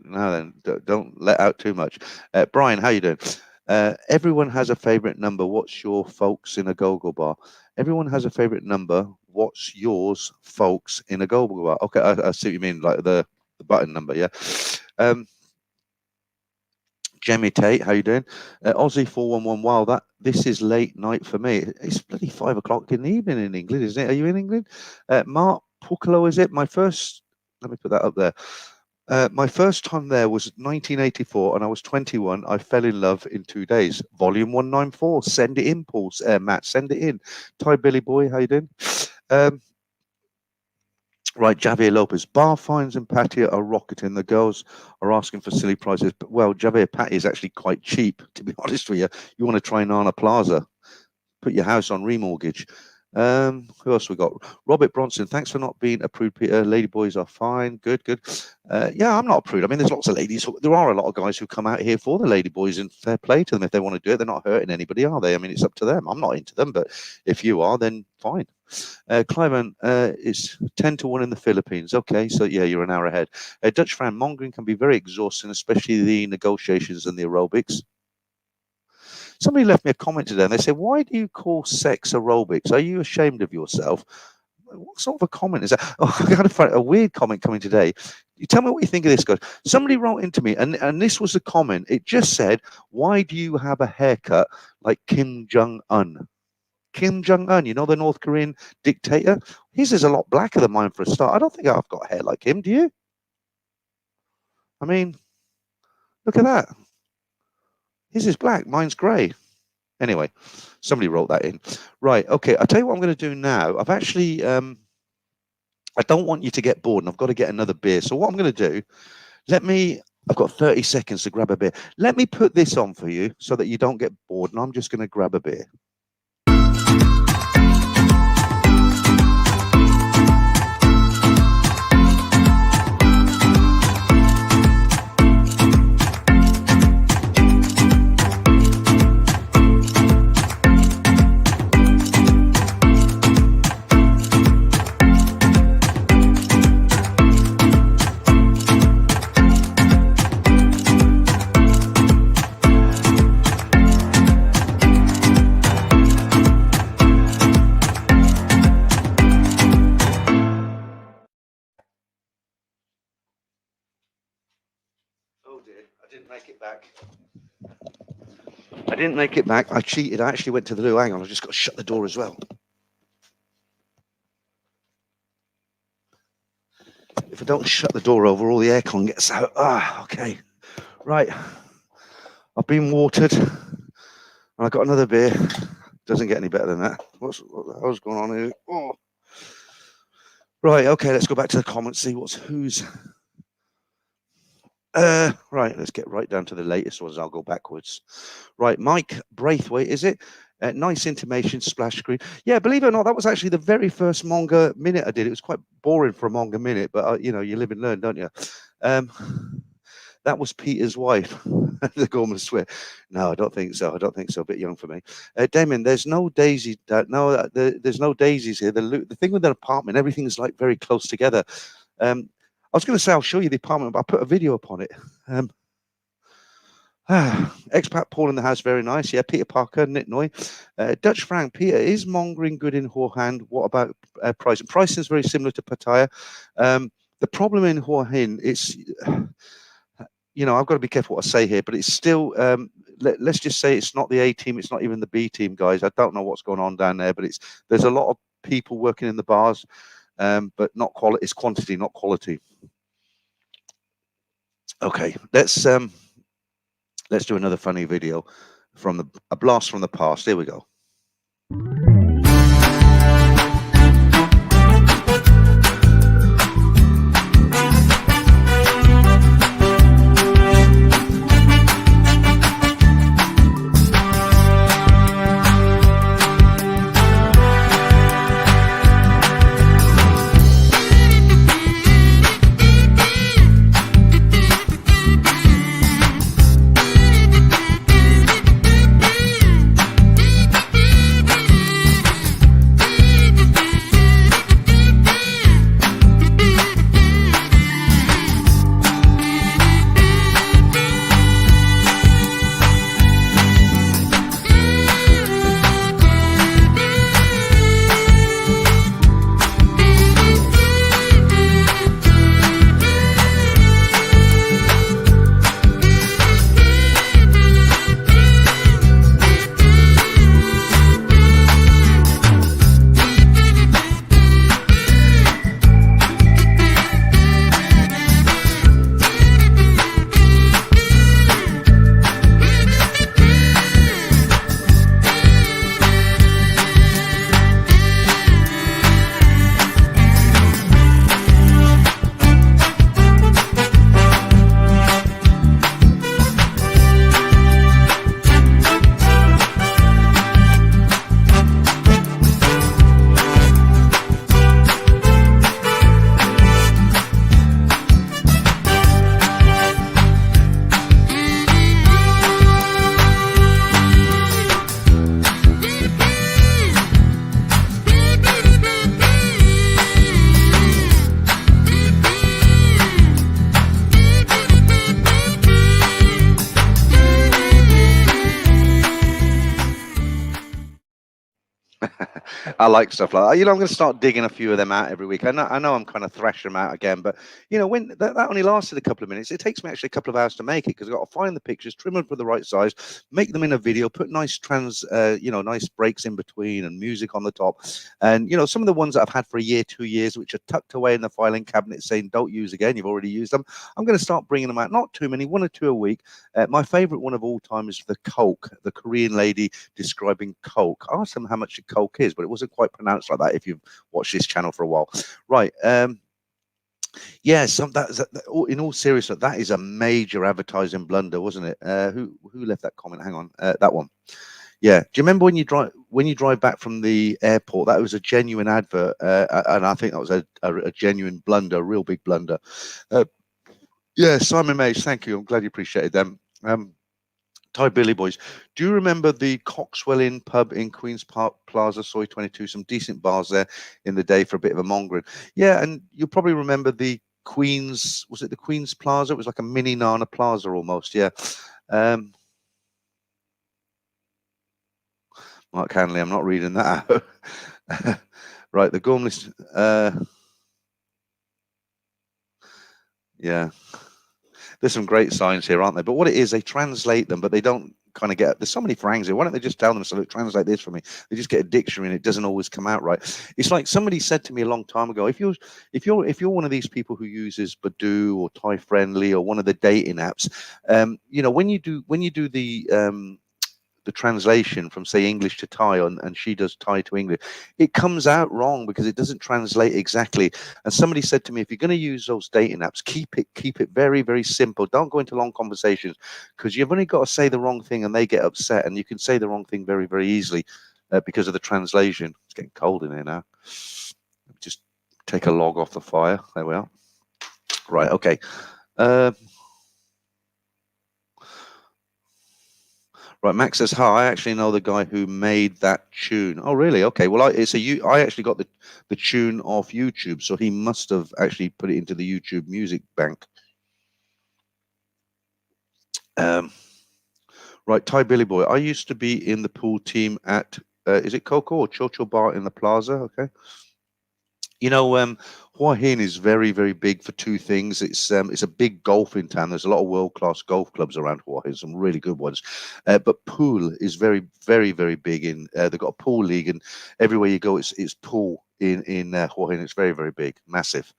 don't let out too much. Brian, how you doing? Everyone has a favorite number. What's your folks in a go-go bar? Everyone has a favorite number. What's yours, folks, in a go-go bar? Okay, I see what you mean, like the button number, yeah. Jemmy Tate, how you doing? Aussie 411. Wow, this is late night for me. It's bloody 5 o'clock in the evening in England, isn't it? Are you in England? Mark Pucalo, is it? Let me put that up there. My first time there was 1984, and I was 21. I fell in love in 2 days. Volume 194. Send it in, Paul. Matt, send it in. Ty Billy Boy, how you doing? Right, Javier Lopez. Bar fines in Pattaya are rocketing. The girls are asking for silly prices. But, well, Javier, Pattaya is actually quite cheap, to be honest with you. You want to try Nana Plaza. Put your house on remortgage. Who else we got? Robert Bronson, thanks for not being a prude, Peter. Ladyboys are fine. Good. Yeah, I'm not a prude. I mean, there's lots of ladies. There are a lot of guys who come out here for the ladyboys, and fair play to them if they want to do it. They're not hurting anybody, are they? I mean, it's up to them. I'm not into them, but if you are, then fine. Clive, it's 10 to 1 in the Philippines. Okay, so yeah, you're an hour ahead. Dutch fan, mongering can be very exhausting, especially the negotiations and the aerobics. Somebody left me a comment today and they said, why do you call sex aerobics? Are you ashamed of yourself? What sort of a comment is that? Oh, I got a weird comment coming today. You tell me what you think of this, guys. Somebody wrote into me, and this was a comment. It just said, why do you have a haircut like Kim Jong-un? Kim Jong-un, the North Korean dictator? His is a lot blacker than mine for a start. I don't think I've got hair like him. Do you? I mean, look at that. His is black, mine's grey. Anyway, somebody wrote that in. Right, okay, I'll tell you what I'm going to do now. I've actually, I don't want you to get bored, and I've got to get another beer. So what I'm going to do, I've got 30 seconds to grab a beer. Let me put this on for you so that you don't get bored, and I'm just going to grab a beer. Oh dear, I didn't make it back. I didn't make it back. I cheated. I actually went to the loo. Hang on, I've just got to shut the door as well. If I don't shut the door over, all the aircon gets out. Ah, okay. Right. I've been watered. And I got another beer. Doesn't get any better than that. What the hell's going on here? Oh. Right, okay, let's go back to the comments, see who's. Right, let's get right down to the latest ones. I'll go backwards. Right, Mike Braithwaite, is it? Nice intimation splash screen. Yeah, believe it or not, that was actually the very first manga minute I did. It was quite boring for a manga minute, but you know, you live and learn, don't you? That was Peter's wife, the Gorman swear. No, I don't think so. I don't think so. A bit young for me. Damien, there's no daisy. There's no daisies here. The thing with the apartment, everything's like very close together. I was going to say I'll show you the apartment, but I put a video up on it. Expat Paul in the house, very nice. Yeah, Peter Parker, Nitnoy. Dutch Frank, Peter, is mongering good in Hua Hin? What about pricing? Pricing is very similar to Pattaya. The problem in Hua Hin, it's, you know, I've got to be careful what I say here, but it's still, let's just say it's not the A team, it's not even the B team, guys. I don't know what's going on down there, but there's a lot of people working in the bars, but not quality. It's quantity, not quality. Okay, let's do another funny video from a blast from the past. Here we go. I like stuff like that. You know, I'm going to start digging a few of them out every week. I know I'm kind of thrashing them out again, but you know, when that only lasted a couple of minutes, it takes me actually a couple of hours to make it because I've got to find the pictures, trim them for the right size, make them in a video, put nice nice breaks in between and music on the top. And you know, some of the ones that I've had for a year, 2 years, which are tucked away in the filing cabinet saying don't use again, you've already used them. I'm going to start bringing them out, not too many, 1 or 2 a week. My favorite one of all time is the Coke, the Korean lady describing Coke. I asked them how much a Coke is, but it wasn't quite pronounced like that if you've watched this channel for a while. Right. Yeah, in all seriousness, that is a major advertising blunder, wasn't it? Who left that comment? Hang on, that one. Yeah. Do you remember when you drive back from the airport? That was a genuine advert, and I think that was a genuine blunder, a real big blunder. Yeah, Simon Mays, thank you. I'm glad you appreciated them. Thai Billy Boys, do you remember the Coxwell Inn pub in Queen's Park Plaza, Soy 22? Some decent bars there in the day for a bit of a mongering. Yeah, and you'll probably remember the Queen's, was it the Queen's Plaza? It was like a mini Nana Plaza almost, yeah. Mark Hanley, I'm not reading that out. Right, the Gormley, yeah. There's some great signs here, aren't there? But what it is, they translate them, but they don't kind of get. There's so many frangs here. Why don't they just tell them, so look, translate this for me? They just get a dictionary, and it doesn't always come out right. It's like somebody said to me a long time ago, if you're one of these people who uses Badoo or Thai Friendly or one of the dating apps, when you do the translation from, say, English to Thai, and she does Thai to English, it comes out wrong because it doesn't translate exactly. And somebody said to me, if you're going to use those dating apps, keep it very, very simple. Don't go into long conversations, because you've only got to say the wrong thing and they get upset, and you can say the wrong thing very, very easily because of the translation. It's getting cold in here now. Just take a log off the fire. There we are. Right, okay. Right, Max says, "Hi, I actually know the guy who made that tune." Oh, really? Okay. Well, I actually got the tune off YouTube, so he must have actually put it into the YouTube music bank. Right, Thai Billy Boy. I used to be in the pool team at is it Coco or Chocho Bar in the Plaza? Okay. Hua Hin is very, very big for two things. It's a big golfing town. There's a lot of world-class golf clubs around Hua Hin, some really good ones. But pool is very, very, very big. They've got a pool league, and everywhere you go, it's pool in Hua Hin. It's very, very big, massive.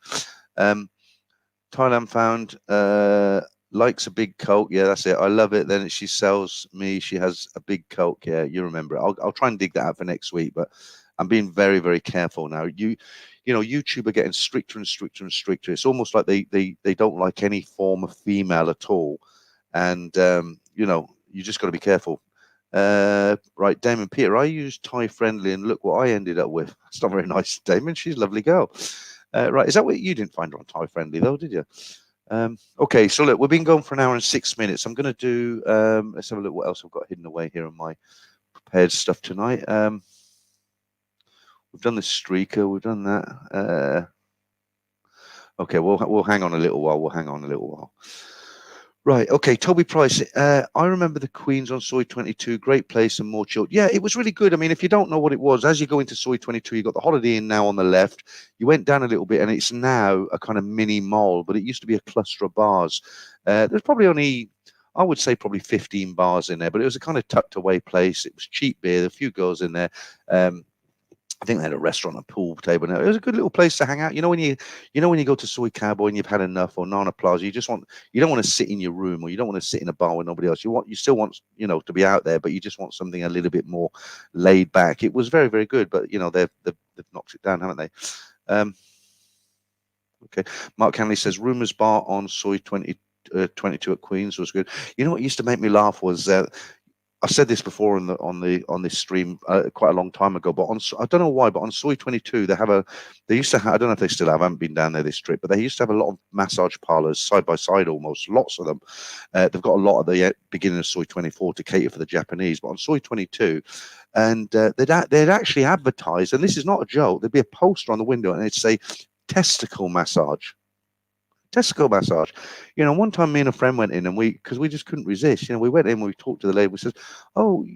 Thailand found likes a big Coke. Yeah, that's it. I love it. Then she sells me. She has a big Coke. Yeah, you remember it. I'll try and dig that out for next week, but I'm being very, very careful now. YouTube are getting stricter and stricter and stricter. It's almost like they don't like any form of female at all, and you just got to be careful. Right, Damon Peter, I used Thai Friendly, and look what I ended up with. It's not very nice, Damon. She's a lovely girl. Right, is that what you didn't find her on Thai Friendly though, did you? Okay, so look, we've been going for an hour and 6 minutes. I'm going to do. Let's have a look what else I've got hidden away here on my prepared stuff tonight. We've done the streaker. We've done that. Okay, we'll hang on a little while. Right. Okay. Toby Price. I remember the Queens on Soy 22. Great place and more chilled. Yeah, it was really good. I mean, if you don't know what it was, as you go into Soy 22, you've got the Holiday Inn now on the left. You went down a little bit, and it's now a kind of mini mall, but it used to be a cluster of bars. There's probably only, I would say, probably 15 bars in there, but it was a kind of tucked away place. It was cheap beer. There were a few girls in there. I think they had a restaurant, a pool table. Now, it was a good little place to hang out. When you go to Soy Cowboy and you've had enough, or Nana Plaza, you don't want to sit in your room, or you don't want to sit in a bar with nobody else. You still want to be out there, but you just want something a little bit more laid back. It was very, very good, but they've knocked it down, haven't they? Okay. Mark Hanley says Rumors Bar on Soy 22 at Queens was good. What used to make me laugh was I said this before on this stream quite a long time ago, but I don't know why, but on Soy 22 they used to have, I don't know if they still have, I haven't been down there this trip, but they used to have a lot of massage parlors side by side, almost lots of them. They've got a lot at the beginning of Soy 24 to cater for the Japanese, but on Soy 22, and they'd actually advertise, and this is not a joke. There'd be a poster on the window, and it'd say testicle massage. One time me and a friend went in, and because we just couldn't resist, we went in, we talked to the lady, we said, oh,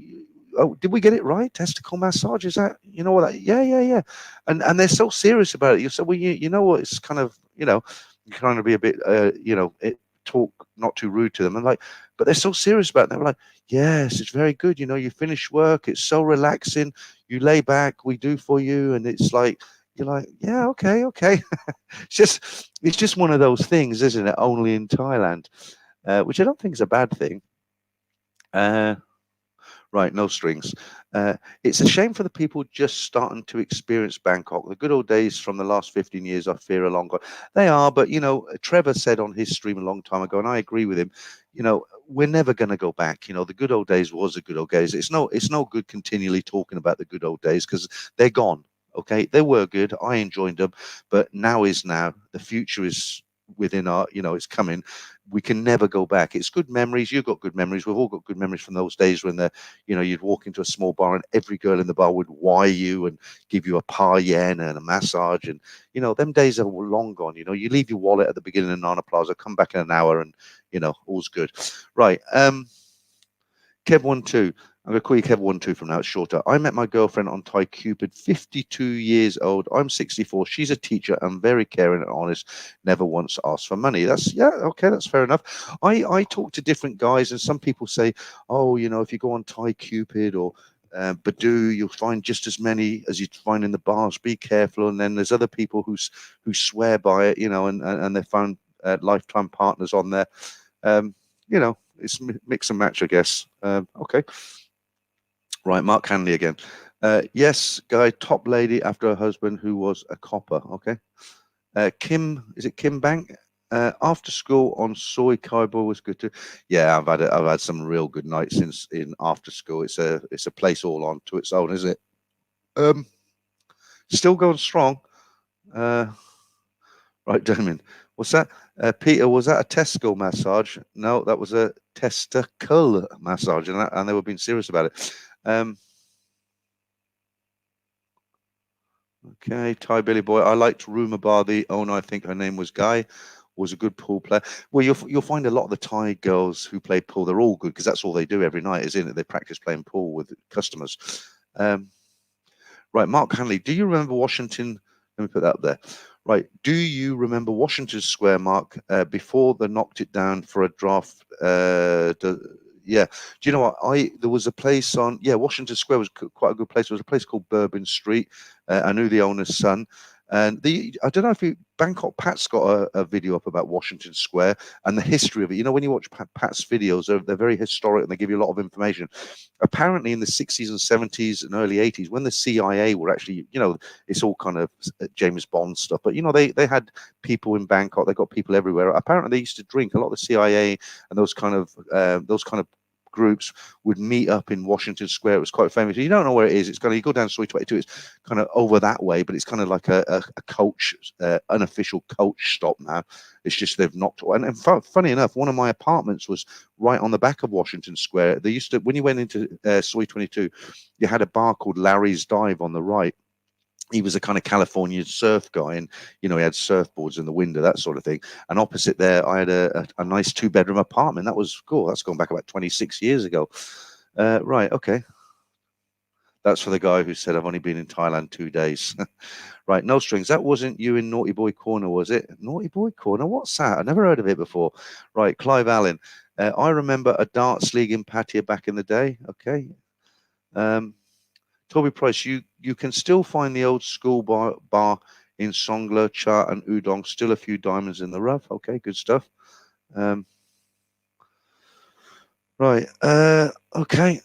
did we get it right? Testicle massage, is that, what that, yeah. And they're so serious about it. You say, well, you know what, it's kind of, you kind of be a bit, talk not too rude to them, and but they're so serious about it. They were like, yes, it's very good. You finish work, it's so relaxing. You lay back, we do for you. And it's like, you're like, yeah, okay. It's just one of those things, isn't it? Only in Thailand, which I don't think is a bad thing. Right, no strings. It's a shame for the people just starting to experience Bangkok. The good old days from the last 15 years, I fear, are long gone. They are, but Trevor said on his stream a long time ago, and I agree with him. We're never going to go back. The good old days was the good old days. It's no good continually talking about the good old days, because they're gone. Okay, they were good. I enjoyed them, but now is now. The future is within our, it's coming. We can never go back. It's good memories. You've got good memories. We've all got good memories from those days when you'd walk into a small bar and every girl in the bar would wire you and give you a pa yen and a massage. And, them days are long gone. You leave your wallet at the beginning of Nana Plaza, come back in an hour, and, all's good. Right. Kev 1-2. I'm going to call you Kev12 from now. It's shorter. I met my girlfriend on Thai Cupid, 52 years old. I'm 64. She's a teacher and very caring and honest. Never once asked for money. Yeah, okay, that's fair enough. I talk to different guys, and some people say, oh, if you go on Thai Cupid or Badoo, you'll find just as many as you find in the bars. Be careful. And then there's other people who swear by it, and they found lifetime partners on there. It's mix and match, I guess. Okay. Right, Mark Hanley again. Yes, guy, top lady after her husband who was a copper. Okay. Is it Kim Bank? After school on Soy Kaibo was good too. Yeah, I've had some real good nights in after school. It's a place all on to its own, isn't it? Still going strong. Right, Damien. What's that? Peter, was that a testicle massage? No, that was a testicle massage, and they were being serious about it. Okay, Thai Billy Boy. I liked Rumor Bar. The owner, I think her name was Guy, was a good pool player. Well, you'll find a lot of the Thai girls who play pool. They're all good because that's all they do every night, isn't it? They practice playing pool with customers. Right, Mark Hanley. Do you remember Washington? Let me put that up there. Right. Do you remember Washington Square, Mark, before they knocked it down for a draft? Yeah. Do you know what? There was a place on, Washington Square was quite a good place. There was a place called Bourbon Street. I knew the owner's son. And I don't know if Bangkok Pat's got a video up about Washington Square and the history of it. When you watch Pat's videos, they're very historic and they give you a lot of information. Apparently in the 60s and 70s and early 80s, when the CIA were actually, it's all kind of James Bond stuff, but they had people in Bangkok, they got people everywhere. Apparently they used to drink. A lot of the CIA and those kind of groups would meet up in Washington Square. It was quite famous. You don't know where it is. It's kind of, you go down Soy 22, it's kind of over that way, but it's kind of like a coach, unofficial coach stop now. It's just they've knocked. And funny enough, one of my apartments was right on the back of Washington Square. They used to, when you went into Soy 22, you had a bar called Larry's Dive on the right. He was a kind of California surf guy, and he had surfboards in the window, that sort of thing. And opposite there, I had a nice 2-bedroom apartment. That was cool. That's gone back about 26 years ago. Right, okay. That's for the guy who said I've only been in Thailand 2 days. Right, no strings. That wasn't you in Naughty Boy Corner, was it? Naughty Boy Corner? What's that? I never heard of it before. Right, Clive Allen. I remember a darts league in Pattaya back in the day. Okay. Toby Price, you can still find the old school bar in Songla, Cha and Udong. Still a few diamonds in the rough. Okay, good stuff. Right. Okay.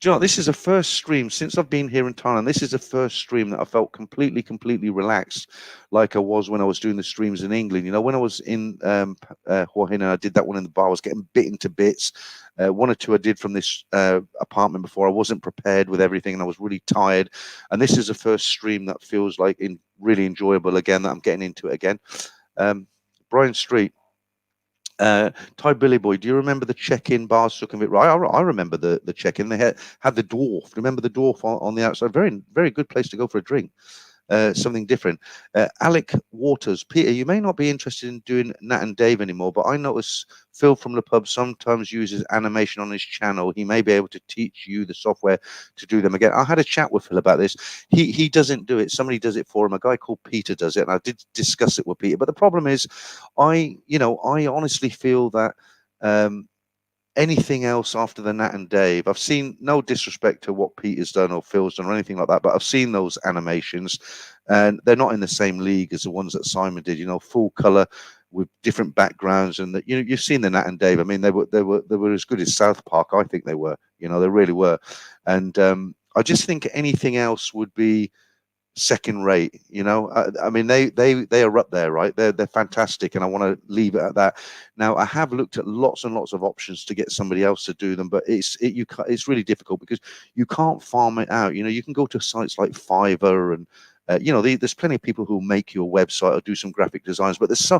Do you know, this is the first stream since I've been here in Thailand. This is the first stream that I felt completely relaxed, like I was when I was doing the streams in England. When I was in Hua Hin and I did that one in the bar, I was getting bitten to bits. One or two I did from this apartment before. I wasn't prepared with everything and I was really tired. And this is the first stream that feels like really enjoyable again, that I'm getting into it again. Brian Street. Thai Billy Boy, do you remember the check-in bar Sukhumvit? Right, I remember the check-in. They had the dwarf. Remember the dwarf on the outside? Very good place to go for a drink. Something different. Alec Waters, Peter, you may not be interested in doing Nat and Dave anymore, but I notice Phil from the pub sometimes uses animation on his channel. He may be able to teach you the software to do them again. I had a chat with Phil about this. He doesn't do it. Somebody does it for him. A guy called Peter does it, and I did discuss it with Peter. But the problem is, I honestly feel that anything else after the Nat and Dave, I've seen, no disrespect to what Peter's done or Phil's done or anything like that, but I've seen those animations and they're not in the same league as the ones that Simon did, full color with different backgrounds. And that, you've seen the Nat and Dave. I mean, they were as good as South Park. I think they were, they really were. And I just think anything else would be second rate. I mean, they are up there, right? They're fantastic, and I want to leave it at that. Now, I have looked at lots and lots of options to get somebody else to do them, but it's really difficult because you can't farm it out. You can go to sites like Fiverr and there's plenty of people who make your website or do some graphic designs, but there's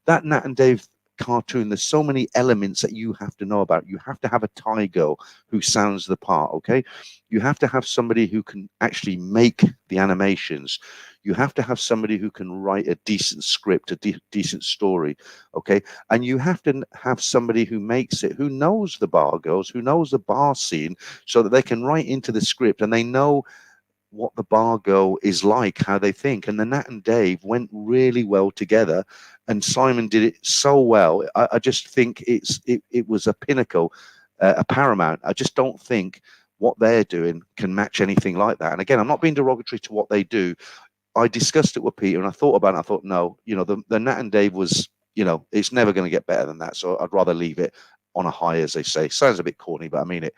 that Nat and Dave cartoon, there's so many elements that you have to know about. You have to have a Thai girl who sounds the part, okay? You have to have somebody who can actually make the animations. You have to have somebody who can write a decent script, a decent story, okay? And you have to have somebody who makes it, who knows the bar girls, who knows the bar scene, so that they can write into the script and they know what the bar girl is like, how they think. And the Nat and Dave went really well together, and Simon did it so well. I just think it was a pinnacle, a paramount. I just don't think what they're doing can match anything like that. And again, I'm not being derogatory to what they do. I discussed it with Peter and I thought about it. I thought, no, the Nat and Dave was, it's never going to get better than that. So I'd rather leave it on a high, as they say. Sounds a bit corny, but I mean it.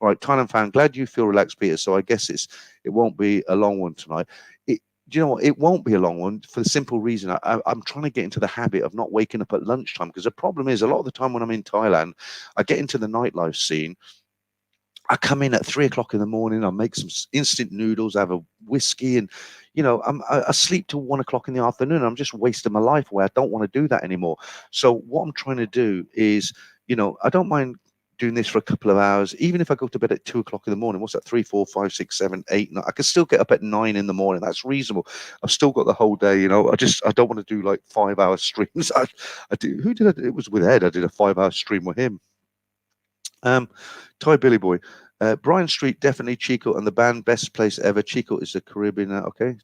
All right, Thailand fan, glad you feel relaxed, Peter. So I guess it won't be a long one tonight. Do you know what? It won't be a long one for the simple reason I'm trying to get into the habit of not waking up at lunchtime, because the problem is a lot of the time when I'm in Thailand, I get into the nightlife scene. I come in at 3 o'clock in the morning. I make some instant noodles, I have a whiskey, and I sleep till 1 o'clock in the afternoon. I'm just wasting my life away. I don't want to do that anymore. So what I'm trying to do is, I don't mind doing this for a couple of hours, even if I go to bed at 2 o'clock in the morning. What's that? 3, 4, 5, 6, 7, 8, 9. I can still get up at 9 in the morning. That's reasonable. I've still got the whole day. I don't want to do like 5-hour streams. I do. Who did it? Was with Ed. I did a 5-hour stream with him. Thai Billy Boy. Brian Street, definitely Chico and the band, best place ever. Chico is the Caribbean. Okay,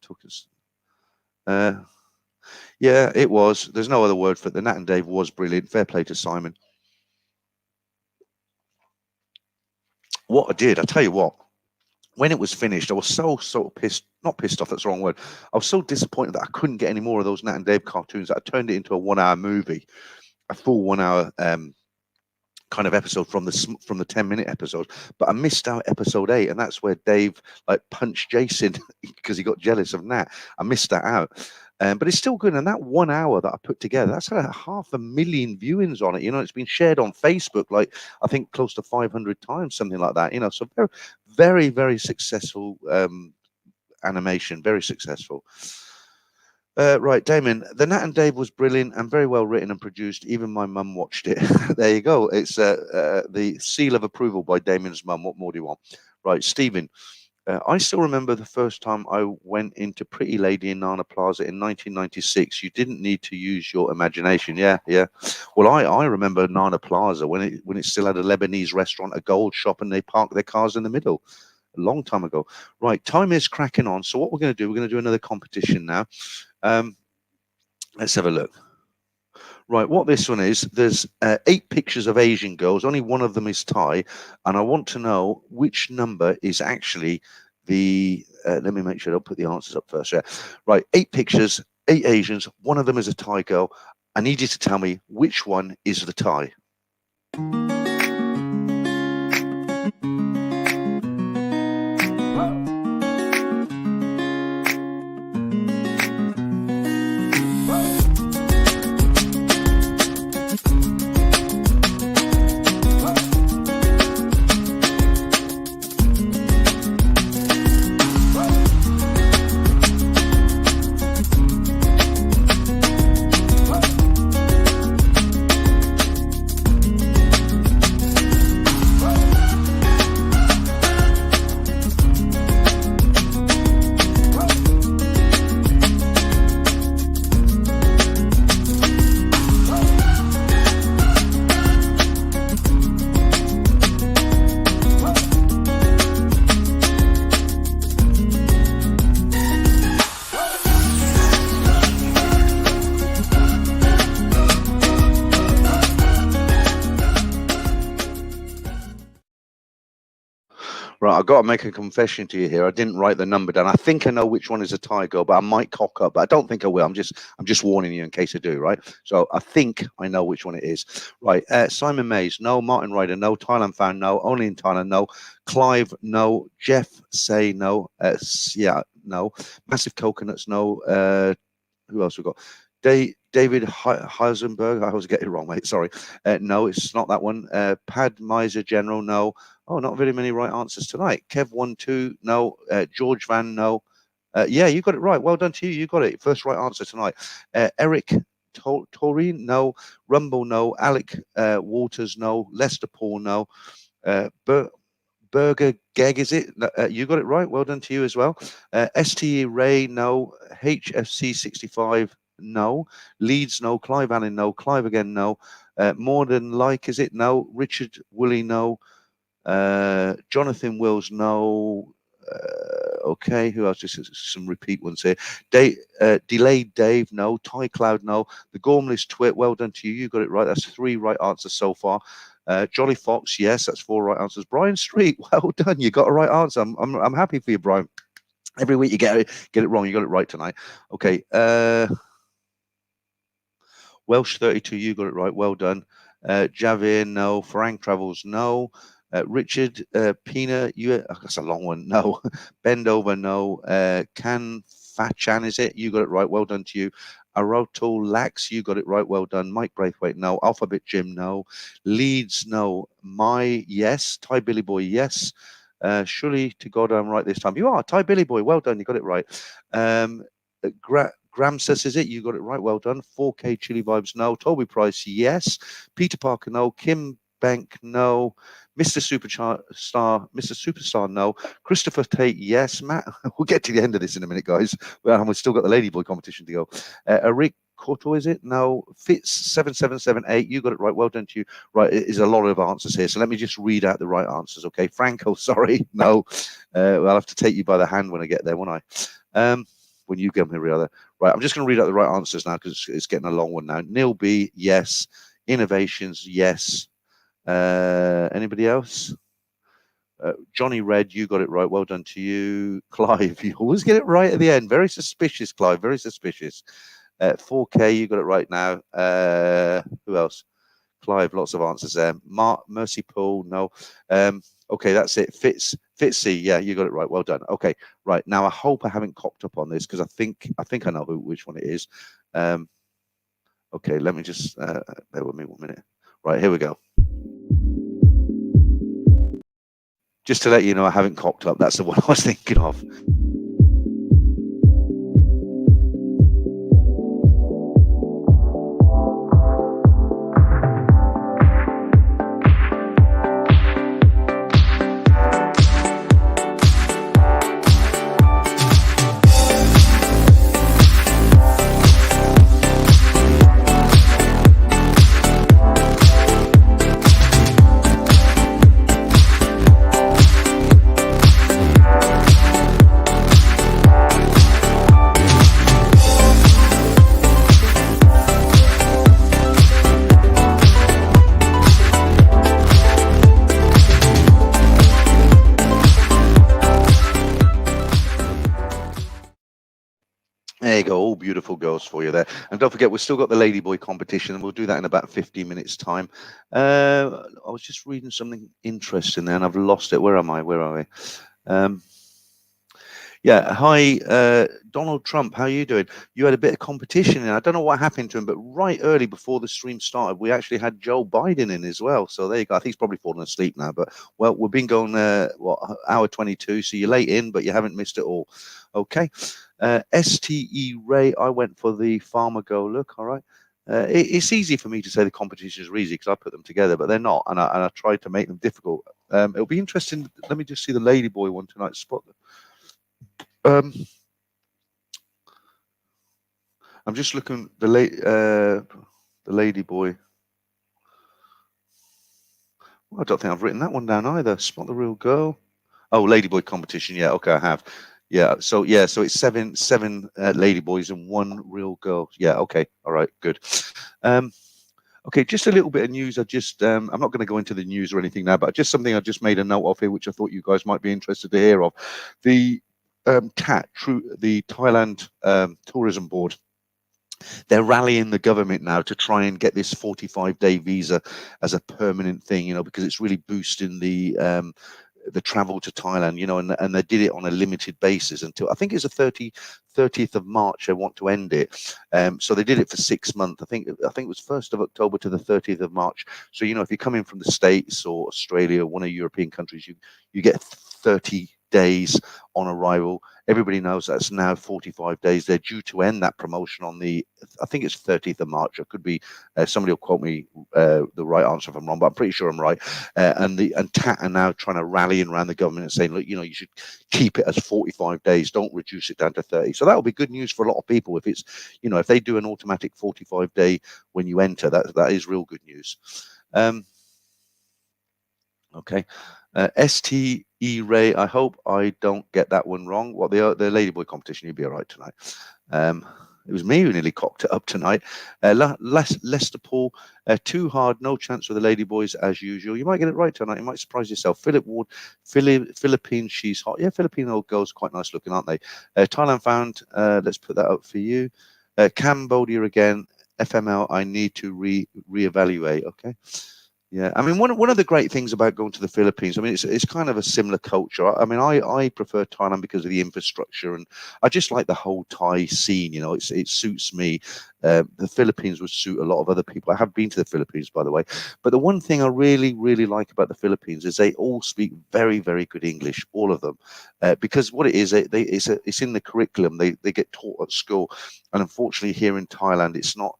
yeah, it was. There's no other word for it. The Nat and Dave was brilliant. Fair play to Simon. What I did, I tell you what, when it was finished, I was so pissed. Not pissed off, that's the wrong word. I was so disappointed that I couldn't get any more of those Nat and Dave cartoons that I turned it into a 1-hour movie, a full 1-hour kind of episode from the 10-minute episode. But I missed out episode 8, and that's where Dave punched Jason because he got jealous of Nat. I missed that out. But it's still good. And that 1 hour that I put together, that's had 500,000 viewings on it. It's been shared on Facebook, I think close to 500 times, something like that. So very, very, very successful animation, very successful. Right, Damon, the Nat and Dave was brilliant and very well written and produced. Even my mum watched it. There you go. It's the seal of approval by Damon's mum. What more do you want? Right, Stephen. I still remember the first time I went into Pretty Lady in Nana Plaza in 1996. You didn't need to use your imagination. Yeah. Well, I remember Nana Plaza when it still had a Lebanese restaurant, a gold shop, and they parked their cars in the middle. A long time ago. Right, time is cracking on. So what we're going to do, we're going to do another competition now. Let's have a look. Right, what this one is, there's 8 pictures of Asian girls. Only one of them is Thai, and I want to know which number is actually the. Let me make sure I'll put the answers up first. Yeah, right. 8 pictures, 8 Asians. One of them is a Thai girl. I need you to tell me which one is the Thai. Right, I've got to make a confession to you here. I didn't write the number down. I think I know which one is a Thai girl, but I might cock up. But I don't think I will. I'm just warning you in case I do. Right. So I think I know which one it is. Right. Simon Mays, no. Martin Ryder, no. Thailand fan, no. Only in Thailand, no. Clive, no. Jeff, say no. Yeah, no. Massive Coconuts, no. Who else we got? David Heisenberg. I always get it wrong, mate. Sorry. No, it's not that one. Pad Miser General, no. Oh, not very many right answers tonight. Kev 1-2, no. George Van, no. Yeah, you got it right. Well done to you. You got it. First right answer tonight. Eric Tori, no. Rumble, no. Alec Waters, no. Lester Paul, no. Burger Geg, is it? You got it right. Well done to you as well. STE Ray, no. HFC 65, no. Leeds, no. Clive Allen, no. Clive again, no. More Than Like, is it? No. Richard Woolley, no. Jonathan Wills, no. Okay, who else? Just some repeat ones here. Delayed Dave, no. Ty Cloud, no. The Gormless Twit, well done to you. You got it right. That's 3 right answers so far. Jolly Fox, yes, that's 4 right answers. Brian Street, well done. You got a right answer. I'm happy for you, Brian. Every week you get it wrong. You got it right tonight. Okay. Welsh 32, you got it right. Well done. Javier, no. Farang Travels, no. Richard Pina, that's a long one. No. Bend Over, no. Can Fachan, is it? You got it right. Well done to you. Aroto Lax, you got it right. Well done. Mike Braithwaite, no. Alphabet Jim, no. Leeds, no. My, yes. Thai Billy Boy, yes. Surely to God I'm right this time. You are. Thai Billy Boy, well done. You got it right. Gramsus, is it? You got it right. Well done. 4K Chili Vibes, no. Toby Price, yes. Peter Parker, no. Kim Bank, no. Mr. Superstar, no. Christopher Tate, yes. Matt, we'll get to the end of this in a minute, guys. Well, we've still got the Ladyboy competition to go. Eric Corto, is it? No. Fitz 7778, you got it right. Well done to you. Right, it is a lot of answers here, so let me just read out the right answers. Okay, Franco, sorry, no. I'll have to take you by the hand when I get there, won't I? When you come here, rather. Right, I'm just going to read out the right answers now because it's getting a long one now. Neil B, yes. Innovations, yes. Anybody else? Johnny Red, you got it right. Well done to you. Clive, you always get it right at the end. Very suspicious, Clive. Very suspicious. 4K, you got it right now. Who else? Clive, lots of answers there. Mercy Pool, no. Okay, that's it. Fitzy, yeah, you got it right. Well done. Okay, right now I hope I haven't cocked up on this because I think I know which one it is. Okay, let me just bear with me 1 minute. Right, here we go. Just to let you know, I haven't cocked up. That's the one I was thinking of. There you go, all beautiful girls for you there. And don't forget, we've still got the Ladyboy competition, and we'll do that in about 15 minutes' time. I was just reading something interesting there, and I've lost it. Where am I? Where are we? Yeah, hi, Donald Trump, how are you doing? You had a bit of competition, and I don't know what happened to him, but right early before the stream started, we actually had Joe Biden in as well. So there you go. I think he's probably fallen asleep now, but well, we've been going, hour 22, so you're late in, but you haven't missed it all. Okay. STE Ray, I went for the Farmer Go Look, all right. It's easy for me to say the competitions are easy because I put them together, but they're not, and I tried to make them difficult. It'll be interesting. Let me just see the Ladyboy one tonight. Spot them. I'm just looking the Ladyboy. Well, I don't think I've written that one down either. Spot the Real Girl. Oh, Ladyboy competition. Yeah, okay, I have. Yeah, so it's seven Ladyboys and 1 real girl. Yeah, okay, all right, good. Okay, just a little bit of news. I'm not going to go into the news or anything now, but just something I just made a note of here, which I thought you guys might be interested to hear of. The the Thailand Tourism Board, they're rallying the government now to try and get this 45-day visa as a permanent thing, you know, because it's really boosting the travel to Thailand, you know, and they did it on a limited basis until I think it's the 30th of March. They want to end it, so they did it for 6 months. I think it was 1st of October to the 30th of March. So you know, if you're coming from the States or Australia, one of the European countries, you get 30 days on arrival. Everybody knows that's now 45 days. They're due to end that promotion on I think it's 30th of March. It could be, somebody will quote me the right answer if I'm wrong, but I'm pretty sure I'm right. And TAT are now trying to rally around the government and saying, look, you should keep it as 45 days. Don't reduce it down to 30. So that will be good news for a lot of people. If it's, if they do an automatic 45 day when you enter, that is real good news. Okay. STE Ray, I hope I don't get that one wrong. What the Ladyboy competition, you'll be all right tonight. It was me who nearly cocked it up tonight. Lester Paul, too hard, no chance for the Ladyboys as usual. You might get it right tonight. You might surprise yourself. Philip Ward, Philippines, she's hot. Yeah, Filipino girls quite nice looking, aren't they? Thailand found, let's put that up for you. Cambodia again, FML, I need to reevaluate, okay? Yeah, I mean, one of the great things about going to the Philippines, I mean, it's kind of a similar culture. I mean, I prefer Thailand because of the infrastructure, and I just like the whole Thai scene. It suits me. The Philippines would suit a lot of other people. I have been to the Philippines, by the way, but the one thing I really, really like about the Philippines is they all speak very, very good English, all of them, because what it is, it's in the curriculum. They get taught at school, and unfortunately, here in Thailand, it's not.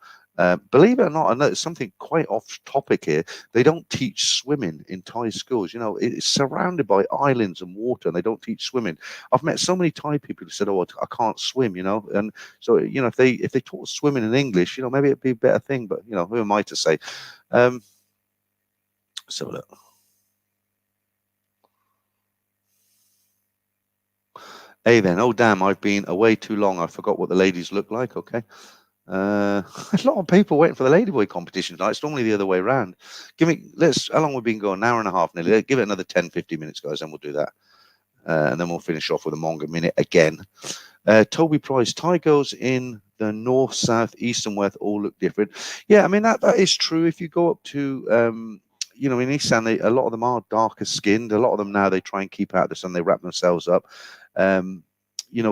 Believe it or not, I know it's something quite off topic here. They don't teach swimming in Thai schools. It's surrounded by islands and water, and they don't teach swimming. I've met so many Thai people who said, "Oh, I can't swim," and so if they taught swimming in English, maybe it'd be a better thing. But who am I to say? So look. Hey then, oh damn, I've been away too long. I forgot what the ladies look like. Okay. A lot of people waiting for the Ladyboy competition tonight. It's normally the other way around. How long we've been going? An hour and a half nearly. Give it another 10-15 minutes, guys, and we'll do that. And then we'll finish off with a manga minute again. Toby Price, Thai girls in the north, south, east, and west all look different. Yeah, I mean, that is true. If you go up to, in Isan, a lot of them are darker skinned. A lot of them now, they try and keep out of the sun. They wrap themselves up.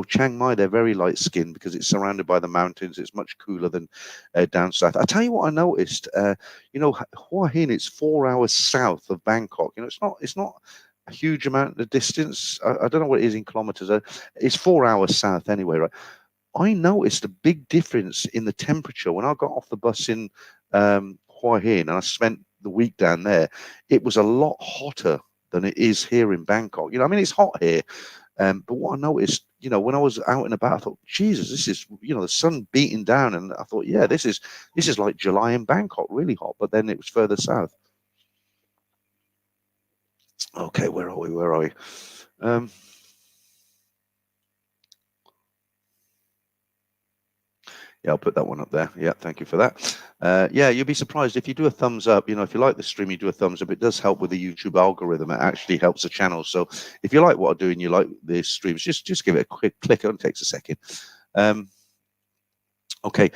Chiang Mai, they're very light skinned because it's surrounded by the mountains. It's much cooler than down south. I tell you what I noticed, Hua Hin, it's 4 hours south of Bangkok. It's not a huge amount of distance. I don't know what it is in kilometers. It's 4 hours south anyway, right? I noticed a big difference in the temperature when I got off the bus in Hua Hin, and I spent the week down there. It was a lot hotter than it is here in Bangkok. I mean, it's hot here. But what I noticed, when I was out and about, I thought, Jesus, this is, the sun beating down, and I thought, yeah, this is like July in Bangkok, really hot. But then it was further south. Okay, where are we? Yeah, I'll put that one up there. Yeah, thank you for that. Yeah, you'll be surprised if you do a thumbs up. If you like the stream, you do a thumbs up. It does help with the YouTube algorithm. It actually helps the channel. So if you like what I do and you like the streams, just give it a quick click. It only takes a second. Okay,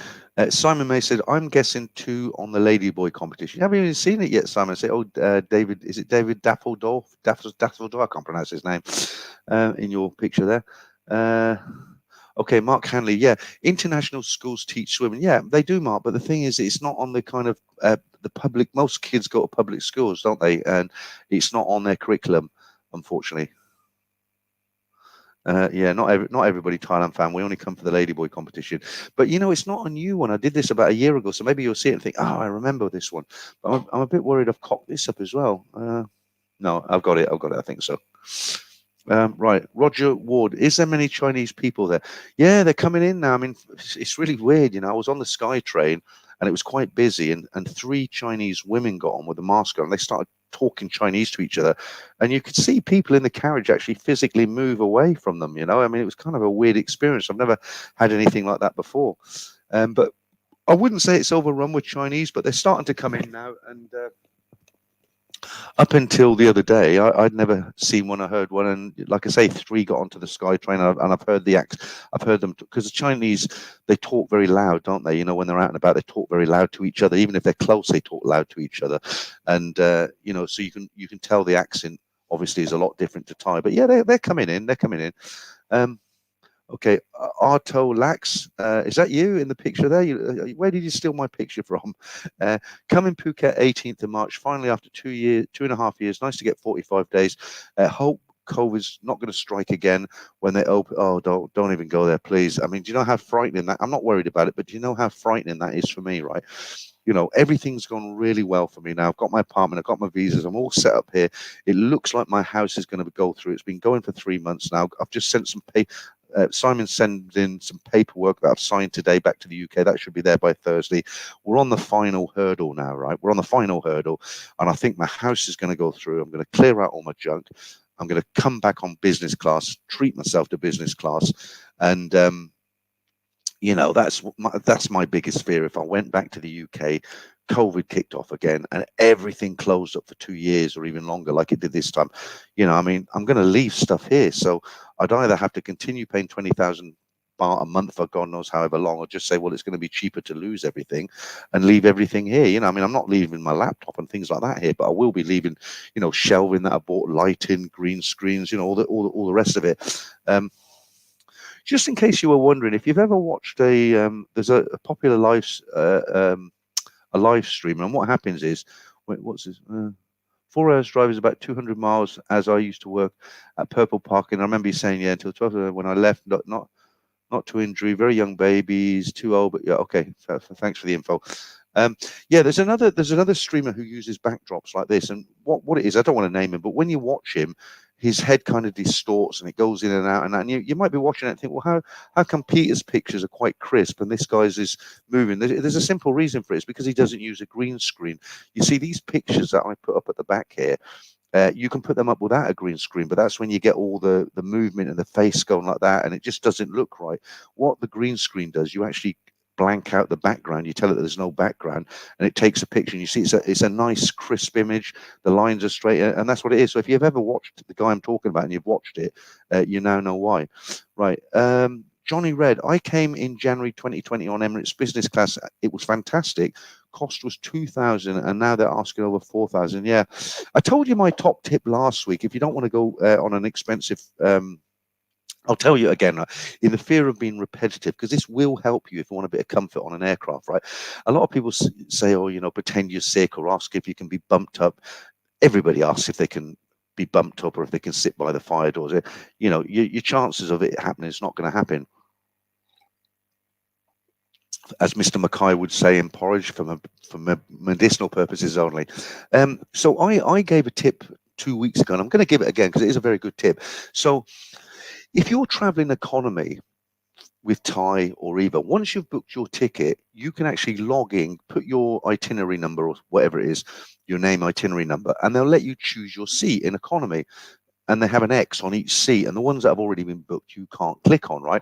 Simon May said, I'm guessing 2 on the Ladyboy competition. You haven't even seen it yet, Simon. Say, David, is it David Dappeldorf? Dappeldorf, I can't pronounce his name in your picture there. Okay, Mark Hanley. Yeah, international schools teach swimming. Yeah, they do, Mark. But the thing is, it's not on the kind of the public. Most kids go to public schools, don't they? And it's not on their curriculum, unfortunately. Yeah, not everybody Thailand fan. We only come for the Ladyboy competition. But it's not a new one. I did this about a year ago, so maybe you'll see it and think, oh, I remember this one. But I'm a bit worried I've cocked this up as well. No, I've got it. I think so. Right, Roger Ward. Is there many Chinese people there? Yeah, they're coming in now. I mean, it's really weird. I was on the Sky Train and it was quite busy, and 3 Chinese women got on with a mask on. They started talking Chinese to each other, and you could see people in the carriage actually physically move away from them. I mean, it was kind of a weird experience. I've never had anything like that before. But I wouldn't say it's overrun with Chinese, but they're starting to come in now, and up until the other day, I'd never seen one or heard one, and like I say, 3 got onto the Sky Train, and I've heard I've heard them, because the Chinese, they talk very loud, don't they? When they're out and about, they talk very loud to each other. Even if they're close, they talk loud to each other, and so you can tell the accent obviously is a lot different to Thai. But yeah, they're coming in. Okay, Arto Lax, is that you in the picture there? Where did you steal my picture from? Coming Phuket 18th of March, finally after 2.5 years. Nice to get 45 days. Hope COVID's not going to strike again when they open. Oh, don't even go there, please. I mean, do you know how frightening that? I'm not worried about it, but do you know how frightening that is for me, right? You know, everything's gone really well for me now. I've got my apartment, I've got my visas, I'm all set up here. It looks like my house is going to go through. It's been going for 3 months now. I've just sent some Simon sent in some paperwork that I've signed today back to the UK. That should be there by Thursday. We're on the final hurdle now, right? We're on the final hurdle, and I think my house is going to go through. I'm going to clear out all my junk. I'm going to come back on business class, treat myself to business class, and you know, that's my biggest fear. If I went back to the UK, COVID kicked off again, and everything closed up for 2 years or even longer, like it did this time. You know, I mean, I'm going to leave stuff here, so I'd either have to continue paying 20,000 baht a month for God knows however long, or just say, well, it's going to be cheaper to lose everything and leave everything here. You know, I mean, I'm not leaving my laptop and things like that here, but I will be leaving, you know, shelving that I bought, lighting, green screens, you know, all the rest of it. Just in case you were wondering, if you've ever watched there's a popular a live stream, and what happens is, what's this? 4 hours drive is about 200 miles. As I used to work at Purple Park, and I remember you saying, yeah, until 12 when I left, not to injury, very young babies, too old, but yeah, okay. Thanks for the info. Yeah, there's another streamer who uses backdrops like this, and what it is, I don't want to name him, but when you watch him, his head kind of distorts and it goes in and out, and you might be watching it and think, well, how come Peter's pictures are quite crisp and this guy's is moving? There's a simple reason for it. It's because he doesn't use a green screen. You see these pictures that I put up at the back here. You can put them up without a green screen, but that's when you get all the movement and the face going like that, and it just doesn't look right. What the green screen does, you actually blank out the background. You tell it that there's no background, and it takes a picture, and you see it's a nice crisp image. The lines are straight, and that's what it is. So if you've ever watched the guy I'm talking about and you've watched it, you now know why. Right. Johnny Red, I came in January 2020 on Emirates business class. It was fantastic. Cost was 2,000, and now they're asking over 4,000. Yeah, I told you my top tip last week. If you don't want to go on an expensive I'll tell you again, in the fear of being repetitive, because this will help you if you want a bit of comfort on an aircraft, right? A lot of people say, oh, you know, pretend you're sick, or ask if you can be bumped up. Everybody asks if they can be bumped up or if they can sit by the fire doors. You know, your chances of it happening is not going to happen. As Mr. Mackay would say in porridge, for medicinal purposes only. So I gave a tip 2 weeks ago, and I'm going to give it again because it is a very good tip. So if you're traveling economy with Thai or Eva, once you've booked your ticket, you can actually log in, put your itinerary number or whatever it is, your name itinerary number, and they'll let you choose your seat in economy. And they have an X on each seat, and the ones that have already been booked, you can't click on, right?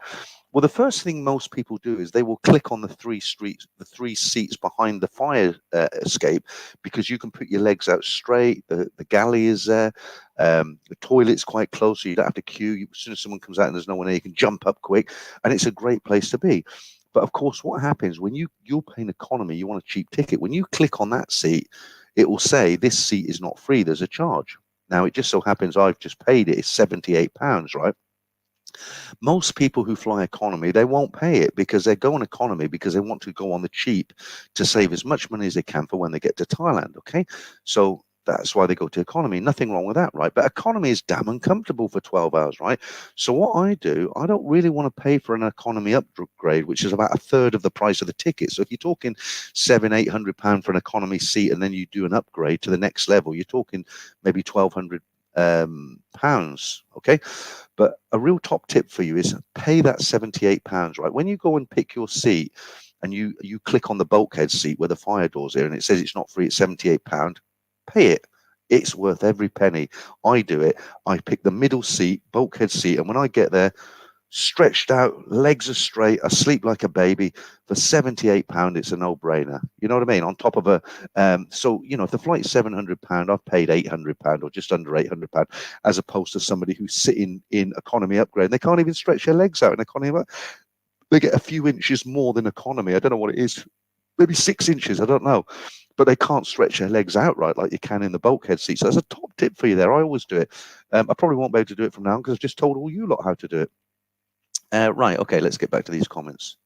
Well, the first thing most people do is they will click on the three seats behind the fire escape, because you can put your legs out straight. The galley is there. The toilet's quite close, so you don't have to queue. As soon as someone comes out and there's no one there, you can jump up quick, and it's a great place to be. But of course, what happens when you're paying economy, you want a cheap ticket. When you click on that seat, it will say this seat is not free. There's a charge. Now, it just so happens I've just paid it. It's £78, right? Most people who fly economy, they won't pay it because they're going economy because they want to go on the cheap to save as much money as they can for when they get to Thailand, okay? So that's why they go to economy. Nothing wrong with that, right? But economy is damn uncomfortable for 12 hours, right? So what I do, I don't really want to pay for an economy upgrade, which is about a third of the price of the ticket. So if you're talking £700-800 for an economy seat, and then you do an upgrade to the next level, you're talking maybe £1,200 pounds, okay? But a real top tip for you is pay that £78, right? When you go and pick your seat and you click on the bulkhead seat where the fire doors are and it says it's not free, it's £78, pay it. It's worth every penny. I do it. I pick the middle seat, bulkhead seat, and when I get there, stretched out, legs are straight, I sleep like a baby. For £78, it's a no-brainer. You know what I mean? On top of a, so, you know, if the flight's £700, I've paid £800 or just under £800, as opposed to somebody who's sitting in economy upgrade and they can't even stretch their legs out in economy. They get a few inches more than economy. I don't know what it is. Maybe 6 inches, I don't know. But they can't stretch their legs out right like you can in the bulkhead seat. So that's a top tip for you there. I always do it. I probably won't be able to do it from now on because I've just told all you lot how to do it. Right, okay, let's get back to these comments.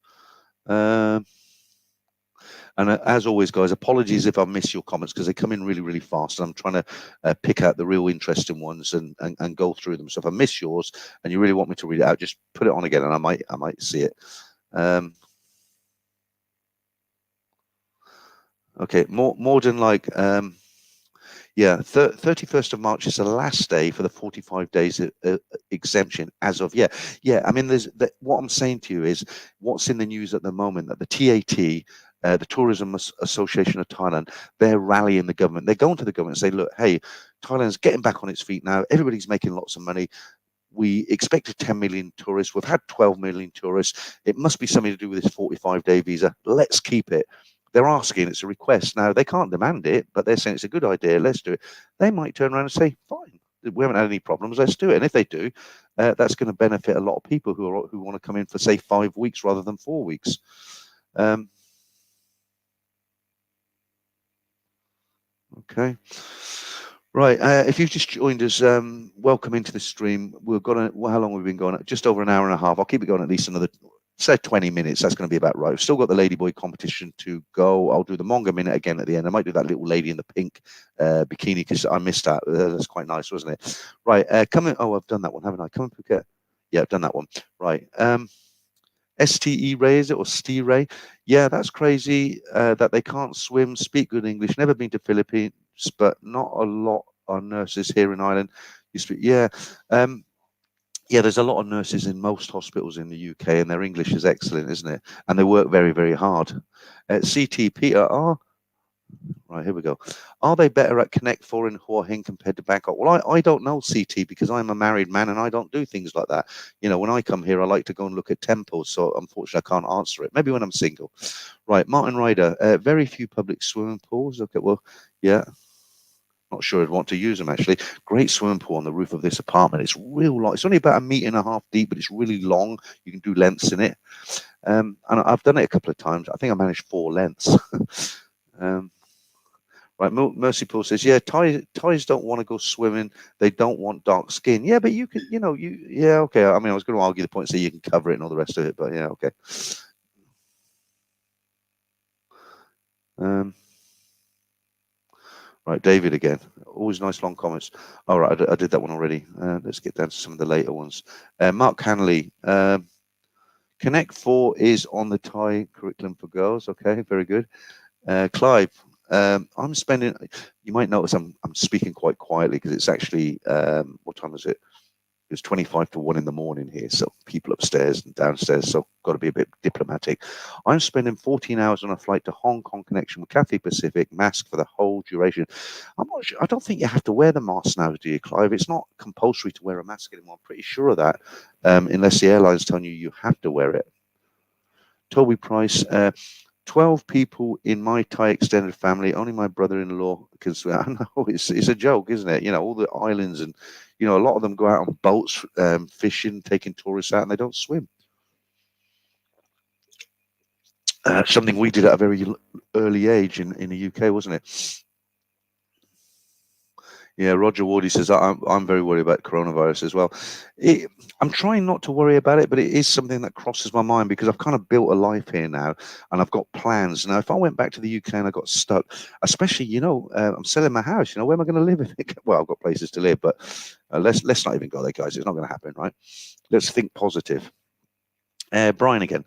And as always, guys, apologies if I miss your comments because they come in really, really fast. And I'm trying to pick out the real interesting ones and go through them. So if I miss yours and you really want me to read it out, just put it on again and I might see it. Okay, more than like, yeah, 31st of March is the last day for the 45 days exemption as of yet. Yeah, I mean, what I'm saying to you is what's in the news at the moment that the TAT, the Tourism Association of Thailand, they're rallying the government. They're going to the government and say, look, hey, Thailand's getting back on its feet now. Everybody's making lots of money. We expected 10 million tourists. We've had 12 million tourists. It must be something to do with this 45-day visa. Let's keep it. They're asking, it's a request. Now, they can't demand it, but they're saying it's a good idea. Let's do it. They might turn around and say, fine, we haven't had any problems. Let's do it. And if they do, that's going to benefit a lot of people who want to come in for, say, 5 weeks rather than 4 weeks. Okay. Right, if you've just joined us, welcome into the stream. We've got how long have we been going? Just over an hour and a half. I'll keep it going at least another, say, 20 minutes. That's going to be about right. We've still got the Ladyboy competition to go. I'll do the Monga minute again at the end. I might do that little lady in the pink bikini because I missed that. That's quite nice, wasn't it? Right, come in. Oh, I've done that one, haven't I? Come in, Phuket. Yeah, I've done that one. Right. STE Ray, is it, or STE Ray? Yeah, that's crazy that they can't swim, speak good English, never been to Philippines, but not a lot are nurses here in Ireland. Yeah, there's a lot of nurses in most hospitals in the UK, and their English is excellent, isn't it? And they work very, very hard. CT Peter R. Right, here we go. Are they better at Connect 4 in Hua Hin compared to Bangkok? Well, I don't know, CT, because I'm a married man and I don't do things like that. You know, when I come here, I like to go and look at temples. So unfortunately, I can't answer it. Maybe when I'm single. Right, Martin Ryder. Very few public swimming pools. Okay, well, yeah. Not sure I'd want to use them, actually. Great swimming pool on the roof of this apartment. It's real long. It's only about 1.5 meters deep, but it's really long. You can do lengths in it. And I've done it a couple of times. I think I managed 4 lengths. Right, Mercy Paul says, yeah, Thais don't want to go swimming. They don't want dark skin. Yeah, but you can, yeah, okay. I mean, I was going to argue the point, say you can cover it and all the rest of it, but yeah, okay. Right, David again. Always nice long comments. All right, I did that one already. Let's get down to some of the later ones. Mark Hanley. Connect 4 is on the Thai curriculum for girls. Okay, very good. Clive. I'm spending. You might notice I'm speaking quite quietly because it's actually what time is it? It's 25 to 1 in the morning here, so people upstairs and downstairs, so got to be a bit diplomatic. I'm spending 14 hours on a flight to Hong Kong connection with Cathay Pacific, mask for the whole duration. I'm not sure. I don't think you have to wear the mask now, do you, Clive? It's not compulsory to wear a mask anymore. I'm pretty sure of that, unless the airline's telling you have to wear it. Toby Price. 12 people in my Thai extended family, only my brother-in-law can swim. I know, it's a joke, isn't it? You know, all the islands and, a lot of them go out on boats, fishing, taking tourists out, and they don't swim. Something we did at a very early age in the UK, wasn't it? Yeah, Roger Wardy says, I'm very worried about coronavirus as well. I'm trying not to worry about it, but it is something that crosses my mind because I've kind of built a life here now and I've got plans. Now, if I went back to the UK and I got stuck, especially, I'm selling my house, where am I going to live? Well, I've got places to live, but let's not even go there, guys. It's not going to happen, right? Let's think positive. Brian again.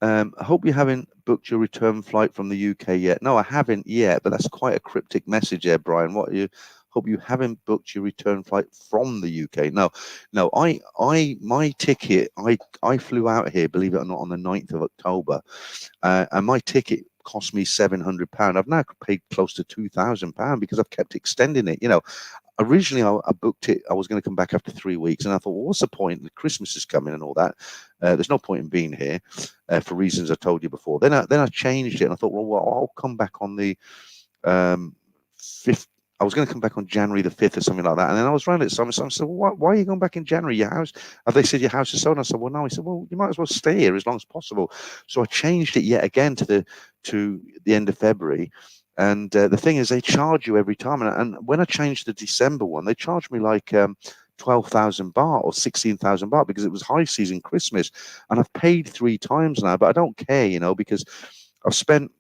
I hope you haven't booked your return flight from the UK yet. No, I haven't yet, but that's quite a cryptic message there, Brian. What are you? Hope you haven't booked your return flight from the UK. No, my ticket, I flew out here, believe it or not, on the 9th of October, and my ticket cost me £700. I've now paid close to £2,000 because I've kept extending it. Originally I booked it. I was going to come back after 3 weeks, and I thought, well, what's the point? Christmas is coming and all that. There's no point in being here for reasons I told you before. Then I changed it, and I thought, well, I'll come back on the 5th. I was going to come back on January the 5th or something like that. And then I was around it. So I said, well, why are you going back in January? Your house? Have they said your house is sold? And I said, well, no. He said, well, you might as well stay here as long as possible. So I changed it yet again to the end of February. And the thing is, they charge you every time. And when I changed the December one, they charged me like 12,000 baht or 16,000 baht because it was high season Christmas. And I've paid 3 times now, but I don't care, because I've spent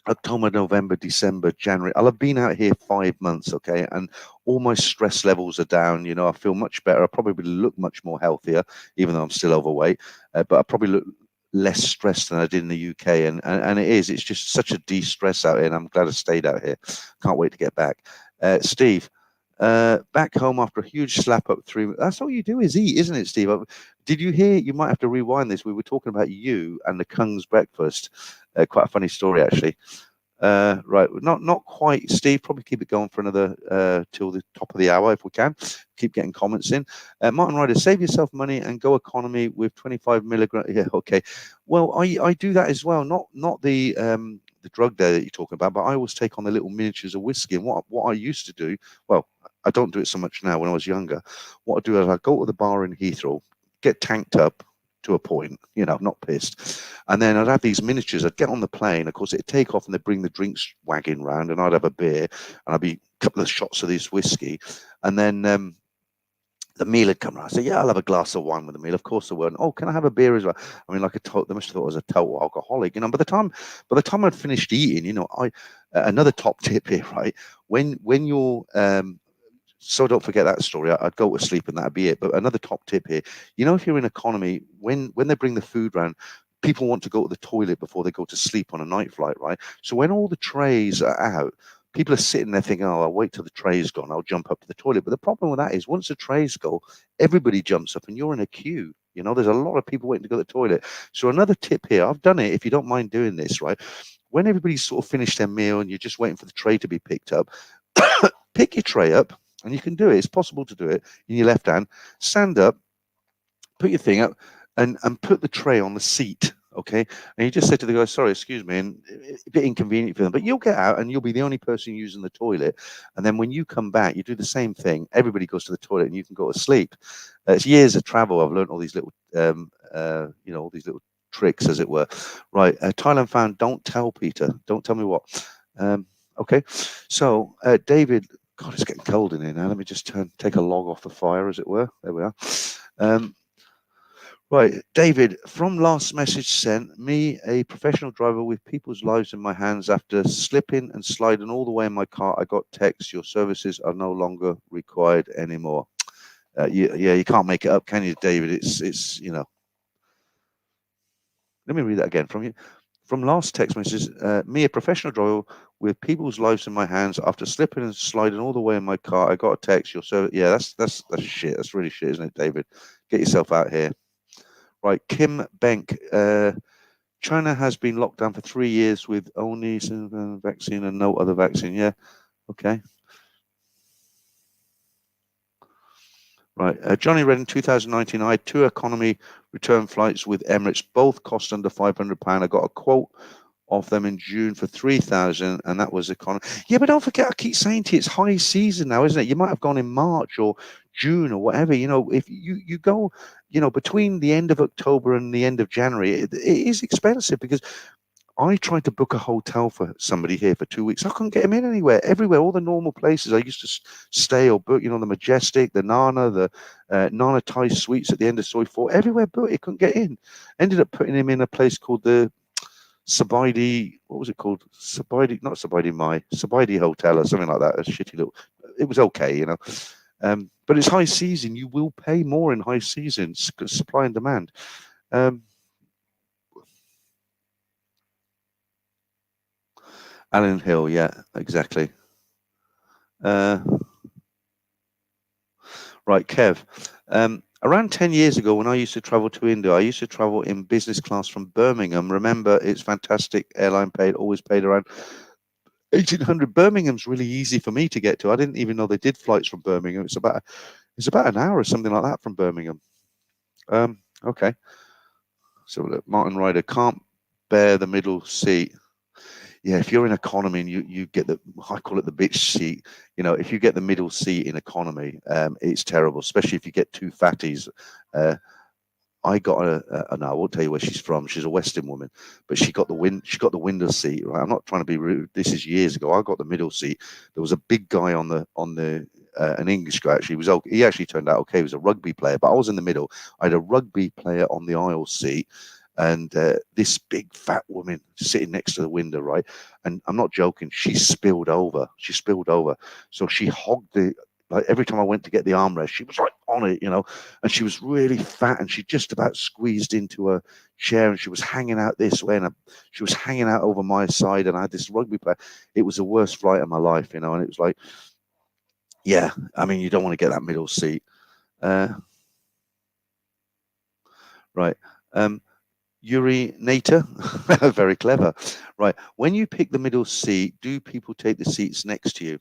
October, November, December, January. I'll have been out here 5 months, okay, and all my stress levels are down. You know, I feel much better. I probably look much more healthier, even though I'm still overweight. But I probably look less stressed than I did in the UK, and it is. It's just such a de-stress out here, and I'm glad I stayed out here. Can't wait to get back. Steve, back home after a huge slap up 3. That's all you do is eat, isn't it, Steve? Did you hear? You might have to rewind this. We were talking about you and the Kung's breakfast. Quite a funny story, actually. Right, not quite, Steve. Probably keep it going for another till the top of the hour if we can. Keep getting comments in. Martin Ryder, save yourself money and go economy with 25 milligram. Yeah, okay. Well, I do that as well. Not the drug there that you're talking about, but I always take on the little miniatures of whiskey. And what I used to do, well, I don't do it so much now. When I was younger, what I do is I go to the bar in Heathrow, get tanked up to a point, you know, not pissed. And then I'd have these miniatures. I'd get on the plane. Of course, it'd take off and they'd bring the drinks wagon round and I'd have a beer and I'd be a couple of shots of this whiskey. And then the meal had come around. I said, yeah, I'll have a glass of wine with the meal. Of course I would. Oh, can I have a beer as well? I mean, like they must have thought I was a total alcoholic, you know. By the time I'd finished eating, you know, another top tip here, right? When you're so don't forget that story. I'd go to sleep and that'd be it. But another top tip here, you know, if you're in economy, when they bring the food round, people want to go to the toilet before they go to sleep on a night flight, right? So when all the trays are out, people are sitting there thinking, oh, I'll wait till the tray's gone, I'll jump up to the toilet. But the problem with that is once the trays go, everybody jumps up and you're in a queue. You know, there's a lot of people waiting to go to the toilet. So another tip here, I've done it, if you don't mind doing this, right? When everybody's sort of finished their meal and you're just waiting for the tray to be picked up, pick your tray up. And you can do it. It's possible to do it in your left hand. Stand up, put your thing up, and put the tray on the seat. Okay. And you just say to the guy, sorry, excuse me, and it's a bit inconvenient for them, but you'll get out and you'll be the only person using the toilet. And then when you come back, you do the same thing. Everybody goes to the toilet and you can go to sleep. It's years of travel. I've learned all these little, you know, all these little tricks, as it were. Right. Thailand fan, don't tell Peter. Don't tell me what. Okay. So, David, God, it's getting cold in here now. Let me just take a log off the fire, as it were. There we are. Right, David, from last message sent, me, a professional driver with people's lives in my hands, after slipping and sliding all the way in my car, I got text, your services are no longer required anymore. Yeah, you can't make it up, can you, David? It's you know. Let me read that again from you. From last text message, me, a professional driver with people's lives in my hands, after slipping and sliding all the way in my car, I got a text. Your service, yeah, that's shit. That's really shit, isn't it, David? Get yourself out here. Right, Kim Bank. China has been locked down for 3 years with only vaccine and no other vaccine. Yeah, okay. Right, Johnny Redden, 2019. I had 2 economy return flights with Emirates, both cost under £500. I got a quote of them in June for 3,000, and that was economy. Yeah, but don't forget, I keep saying to you, it's high season now, isn't it? You might have gone in March or June or whatever. You know, if you go, you know, between the end of October and the end of January, it is expensive, because I tried to book a hotel for somebody here for 2 weeks. I couldn't get him in anywhere, everywhere, all the normal places I used to stay or book, you know, the Majestic, the Nana, the Nana Thai Suites at the end of Soy 4, everywhere booked, he couldn't get in. Ended up putting him in a place called the Sabaidi, what was it called? Sabaidi, not Sabaidi Mai, Sabaidi Hotel or something like that. A shitty little, it was okay, you know. But it's high season. You will pay more in high season, supply and demand. Alan Hill, yeah, exactly. Right, Kev. Around 10 years ago, when I used to travel to India, I used to travel in business class from Birmingham. Remember, it's fantastic. Airline paid, always paid around 1,800. Birmingham's really easy for me to get to. I didn't even know they did flights from Birmingham. It's about an hour or something like that from Birmingham. Okay. So look, Martin Ryder, can't bear the middle seat. Yeah, if you're in economy and you get I call it the bitch seat. You know, if you get the middle seat in economy, it's terrible, especially if you get 2 fatties. I got no, I won't tell you where she's from. She's a Western woman, but she got the window seat. Right, I'm not trying to be rude. This is years ago. I got the middle seat. There was a big guy on the an English guy. Actually, he actually turned out okay. He was a rugby player, but I was in the middle. I had a rugby player on the aisle seat, and this big fat woman sitting next to the window, right? And I'm not joking, she spilled over. So she hogged the, like every time I went to get the armrest, she was like on it, and she was really fat, and she just about squeezed into a chair, and she was hanging out this way, and she was hanging out over my side, and I had this rugby player. It was the worst flight of my life, and it was like, yeah, I mean, you don't want to get that middle seat. Right. Urinator, very clever. Right. When you pick the middle seat, do people take the seats next to you?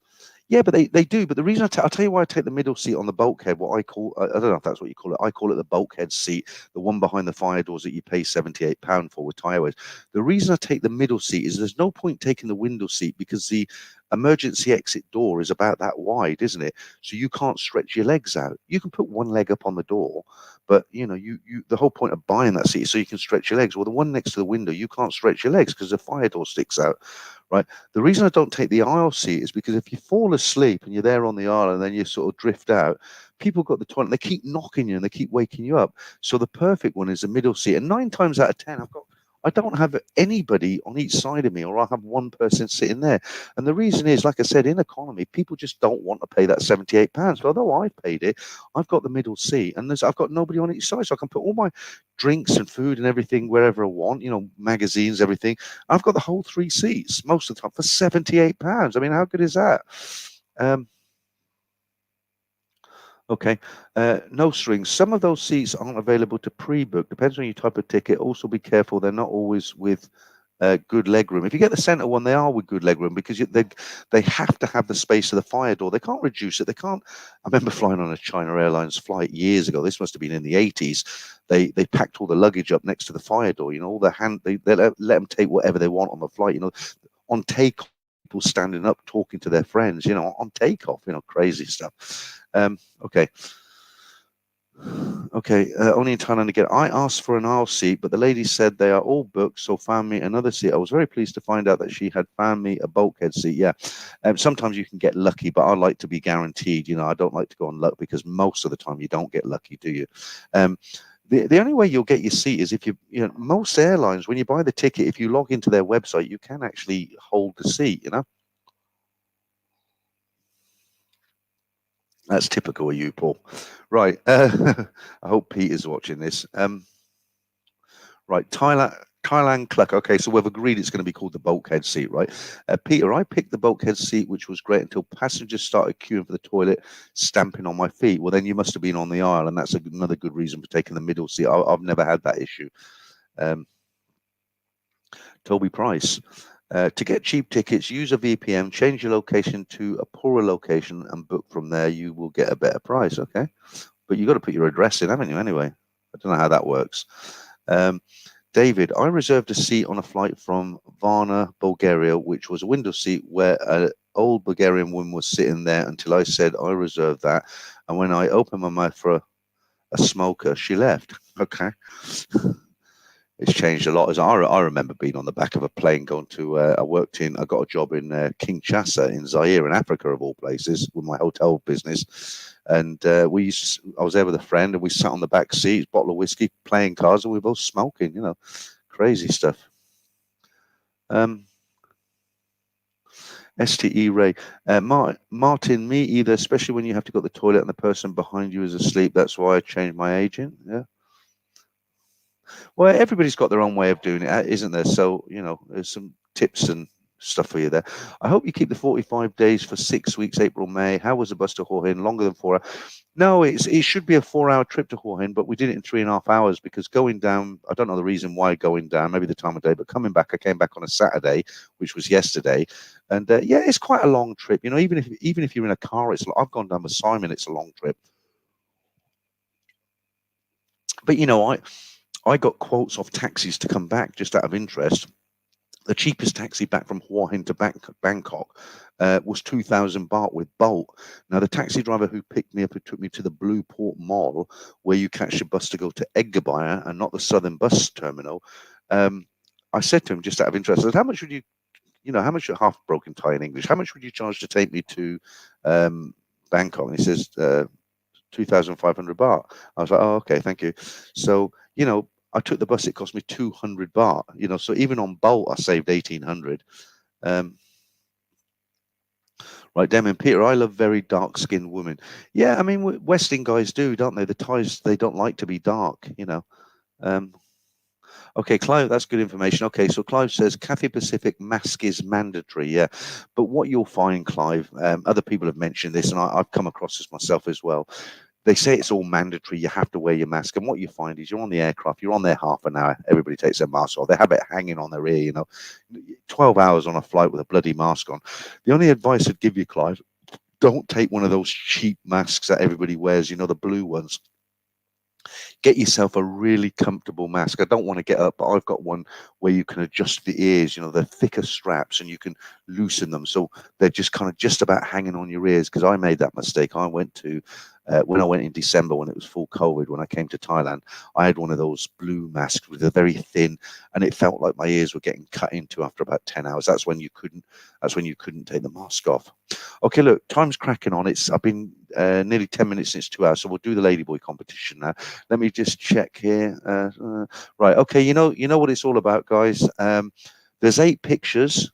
Yeah, but they do. But the reason I'll tell you why I take the middle seat on the bulkhead, what I call, I don't know if that's what you call it. I call it the bulkhead seat, the one behind the fire doors that you pay £78 for with Thai Airways. The reason I take the middle seat is there's no point taking the window seat because the emergency exit door is about that wide, isn't it? So you can't stretch your legs out. You can put one leg up on the door, but the whole point of buying that seat is so you can stretch your legs. Well, the one next to the window, you can't stretch your legs because the fire door sticks out. Right. The reason I don't take the aisle seat is because if you fall asleep and you're there on the aisle and then you sort of drift out, people got the toilet and they keep knocking you and they keep waking you up. So the perfect one is the middle seat. And 9 times out of 10, I don't have anybody on each side of me, or I have one person sitting there. And the reason is, like I said, in economy, people just don't want to pay that £78. But although I paid it, I've got the middle seat, and I've got nobody on each side, so I can put all my drinks and food and everything wherever I want. Magazines, everything. I've got the whole 3 seats most of the time for £78. I mean, how good is that? Okay, no strings. Some of those seats aren't available to pre-book. Depends on your type of ticket. Also, be careful; they're not always with good leg room. If you get the centre one, they are with good leg room because they have to have the space of the fire door. They can't reduce it. They can't. I remember flying on a China Airlines flight years ago. This must have been in the 80s. They packed all the luggage up next to the fire door. All the they let them take whatever they want on the flight. On takeoff, people standing up talking to their friends. On takeoff. Crazy stuff. Okay. Okay, only in Thailand again. I asked for an aisle seat, but the lady said they are all booked, so found me another seat. I was very pleased to find out that she had found me a bulkhead seat. Yeah, sometimes you can get lucky, but I like to be guaranteed. I don't like to go on luck because most of the time you don't get lucky, do you? The only way you'll get your seat is if most airlines, when you buy the ticket, if you log into their website, you can actually hold the seat, That's typical of you, Paul. Right. I hope Pete is watching this. Right. Thailand Cluck. Okay, so we've agreed it's going to be called the bulkhead seat, right? Peter, I picked the bulkhead seat, which was great until passengers started queuing for the toilet, stamping on my feet. Well, then you must have been on the aisle, and that's another good reason for taking the middle seat. I've never had that issue. Toby Price. To get cheap tickets, use a VPN, change your location to a poorer location, and book from there. You will get a better price. Okay, but you got to put your address in, haven't you? Anyway, I don't know how that works. David, I reserved a seat on a flight from Varna, Bulgaria, which was a window seat where an old Bulgarian woman was sitting there until I said I reserved that. And when I opened my mouth for a smoker, she left. Okay. It's changed a lot. As I remember being on the back of a plane going to, I got a job in Kinshasa in Zaire in Africa of all places with my hotel business. And I was there with a friend and we sat on the back seat, bottle of whiskey, playing cards, and we were both smoking, crazy stuff. STE Ray. Martin, me either, especially when you have to go to the toilet and the person behind you is asleep. That's why I changed my agent. Yeah. Well, everybody's got their own way of doing it, isn't there? So, there's some tips and stuff for you there. I hope you keep the 45 days for 6 weeks, April, May. How was the bus to Hua Hin? Longer than 4 hours? No, it should be a 4-hour trip to Hua Hin, but we did it in 3.5 hours because going down, I don't know the reason why going down, maybe the time of day, but coming back, I came back on a Saturday, which was yesterday. And yeah, it's quite a long trip. Even if you're in a car, I've gone down with Simon, it's a long trip. But, I got quotes off taxis to come back just out of interest. The cheapest taxi back from Hua Hin to Bangkok was 2,000 baht with Bolt. Now, the taxi driver who picked me up and took me to the Blue Port Mall, where you catch the bus to go to Edgbaya and not the Southern Bus Terminal, I said to him just out of interest, I said, how much would you, how much, half broken Thai in English, how much would you charge to take me to Bangkok? And he says, 2,500 baht. I was like, oh, okay, thank you. So, I took the bus. It cost me 200 baht. You know, so even on Bolt, I saved 1800. Right, Demon Peter, I love very dark-skinned women. Yeah, I mean, Western guys do, don't they? The Thais, they don't like to be dark, you know. Okay, Clive, that's good information. Okay, so Clive says Cathay Pacific mask is mandatory, yeah. But what you'll find, Clive, other people have mentioned this, and I've come across this myself as well. They say it's all mandatory. You have to wear your mask. And what you find is you're on the aircraft, you're on there half an hour, everybody takes their mask off. They have it hanging on their ear, you know, 12 hours on a flight with a bloody mask on. The only advice I'd give you, Clive, don't take one of those cheap masks that everybody wears, you know, the blue ones. Get yourself a really comfortable mask. I don't want to get up, but I've got one where you can adjust the ears, you know, they're thicker straps and you can loosen them. So they're just kind of just about hanging on your ears, because I made that mistake. I went to, when I went in December, when it was full COVID, when I came to Thailand, I had one of those blue masks with a very thin, and it felt like my ears were getting cut into after about 10 hours. That's when you couldn't take the mask off. Okay, look, time's cracking on. I've been nearly 10 minutes since 2 hours, so we'll do the Ladyboy competition now. Let me just check here. Right, okay, you know what it's all about, guys. There's 8 pictures.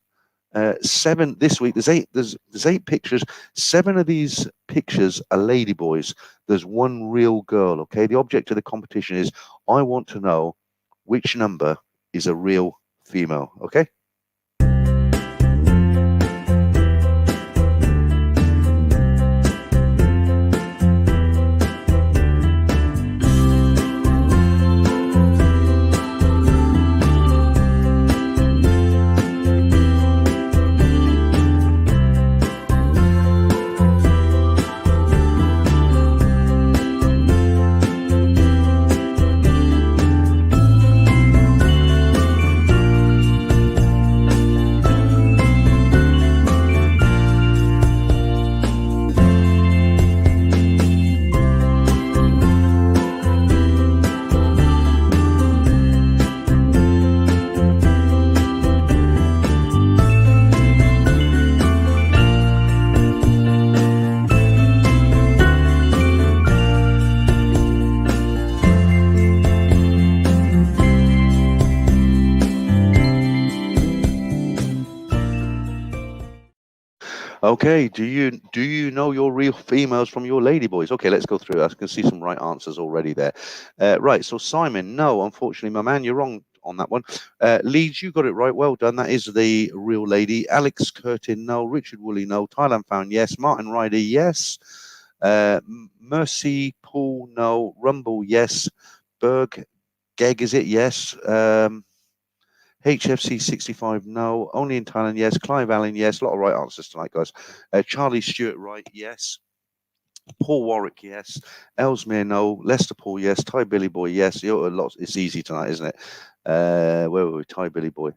7 this week. There's 8 pictures. 7 of these pictures are ladyboys. There's 1 real girl. Okay, the object of the competition is I want to know which number is a real female. Okay. Okay, do you know your real females from your ladyboys? Okay, let's go through. I can see some right answers already there. Right, so Simon, no, unfortunately, my man, you're wrong on that one. Leeds, you got it right. Well done. That is the real lady. Alex Curtin, no. Richard Woolley, no. Thailand Found, yes. Martin Ryder, yes. Mercy Paul, no. Rumble, yes. Berg Geg, is it? Yes. HFC 65, no. Only in Thailand, yes. Clive Allen, yes. A lot of right answers tonight, guys. Charlie Stewart, right, yes. Paul Warwick, yes. Ellesmere, no. Lester Paul, yes. Thai Billy Boy, yes. It's easy tonight, isn't it? Where were we? Thai Billy Boy.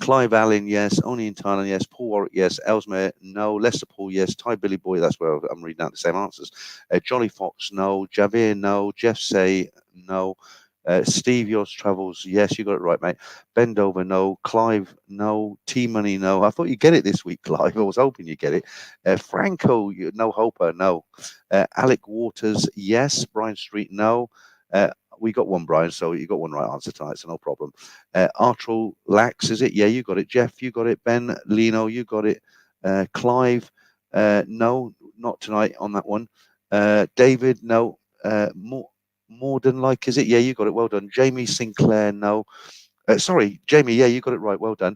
Clive Allen, yes. Only in Thailand, yes. Paul Warwick, yes. Ellesmere, no. Lester Paul, yes. Thai Billy Boy, that's where I'm reading out the same answers. Jolly Fox, no. Javier, no. Jeff Say, no. Steve, yours travels. Yes, you got it right, mate. Ben Dover, no. Clive, no. T Money, no. I thought you'd get it this week, Clive. I was hoping you'd get it. Franco, no. Hoper, no. Alec Waters, yes. Brian Street, no. We got one, Brian, so you got one right answer tonight, so no problem. Artrol Lax, is it? Yeah, you got it. Jeff, you got it. Ben, Lino, you got it. Clive, no, not tonight on that one. David, no. More than like, is it? Yeah, you got it. Well done. Jamie Sinclair, no. Sorry, Jamie, yeah, you got it right. Well done.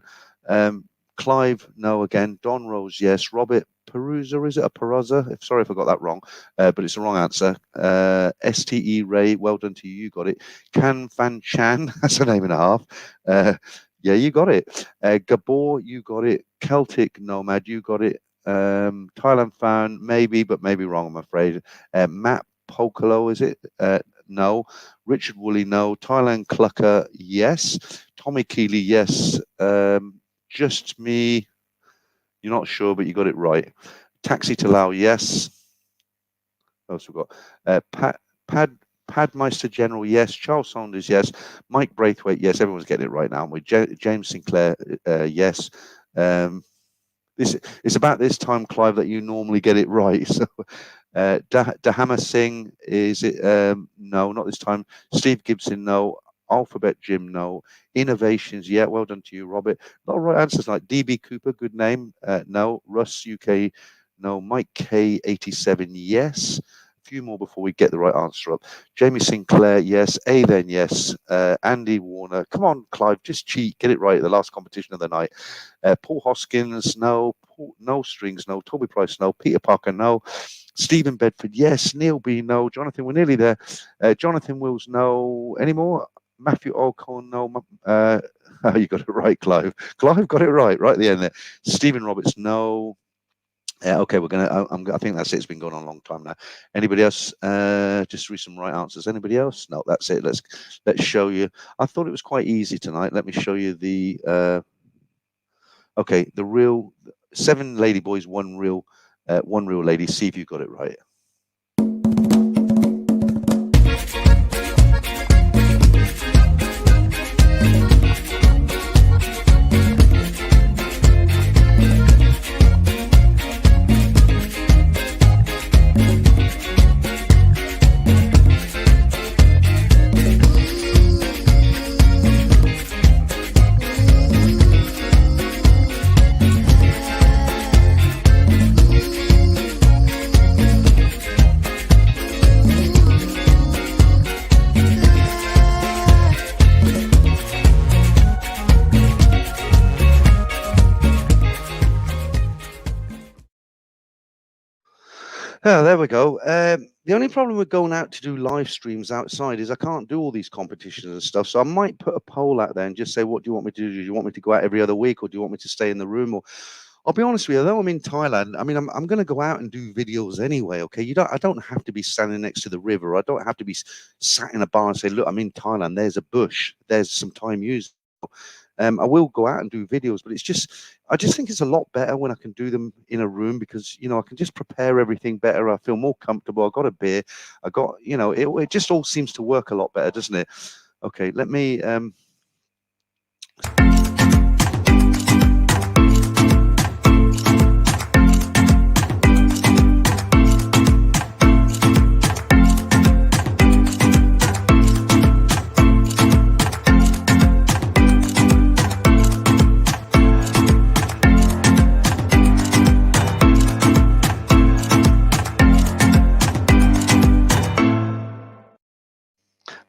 Clive, no again. Don Rose, yes. Robert Perusa, is it a Perusa? Sorry if I got that wrong, but it's the wrong answer. STE Ray, well done to you. You got it. Can Fan Chan, that's a name and a half. Yeah, you got it. Gabor, you got it. Celtic Nomad, you got it. Thailand Fan, maybe, but maybe wrong, I'm afraid. Matt Pocolo, is it? No. Richard Woolley, no. Thailand Clucker, yes. Tommy Keeley, yes. Just Me, you're not sure, but you got it right. Taxi to Lao, yes. What else we got? Padmeister General, yes. Charles Saunders, yes. Mike Braithwaite, yes. Everyone's getting it right now. James Sinclair, yes. It's about this time, Clive, that you normally get it right. So, Dahama Singh, is it? No, not this time. Steve Gibson, no. Alphabet Jim, no. Innovations, yeah, well done to you, Robert. A lot of right answers like DB Cooper, good name, no. Russ UK, no. Mike K87, yes. A few more before we get the right answer up. Jamie Sinclair, yes. A then, yes. Andy Warner, come on, Clive, just cheat, get it right at the last competition of the night. Paul Hoskins, no. No Strings, no. Toby Price, no. Peter Parker, no. Stephen Bedford, yes. Neil B, no. Jonathan, we're nearly there. Jonathan Wills, no. Any more? Matthew Alcorn, no. You got it right, Clive. Clive got it right at the end there. Stephen Roberts, no. Okay, we're gonna. I think that's it. It's been going on a long time now. Anybody else? Just read some right answers. Anybody else? No, that's it. Let's show you. I thought it was quite easy tonight. Let me show you the. Okay, the real 7 lady boys, one real lady. See if you got it right. Oh, there we go. The only problem with going out to do live streams outside is I can't do all these competitions and stuff. So I might put a poll out there and just say, what do you want me to do? Do you want me to go out every other week, or do you want me to stay in the room? Or I'll be honest with you, though I'm in Thailand, I mean, I'm going to go out and do videos anyway. Okay, I don't have to be standing next to the river. I don't have to be sat in a bar and say, look, I'm in Thailand. There's a bush. There's some time used. I will go out and do videos, but I just think it's a lot better when I can do them in a room, because, I can just prepare everything better. I feel more comfortable. I got a beer. I got, it just all seems to work a lot better, doesn't it? Okay, let me,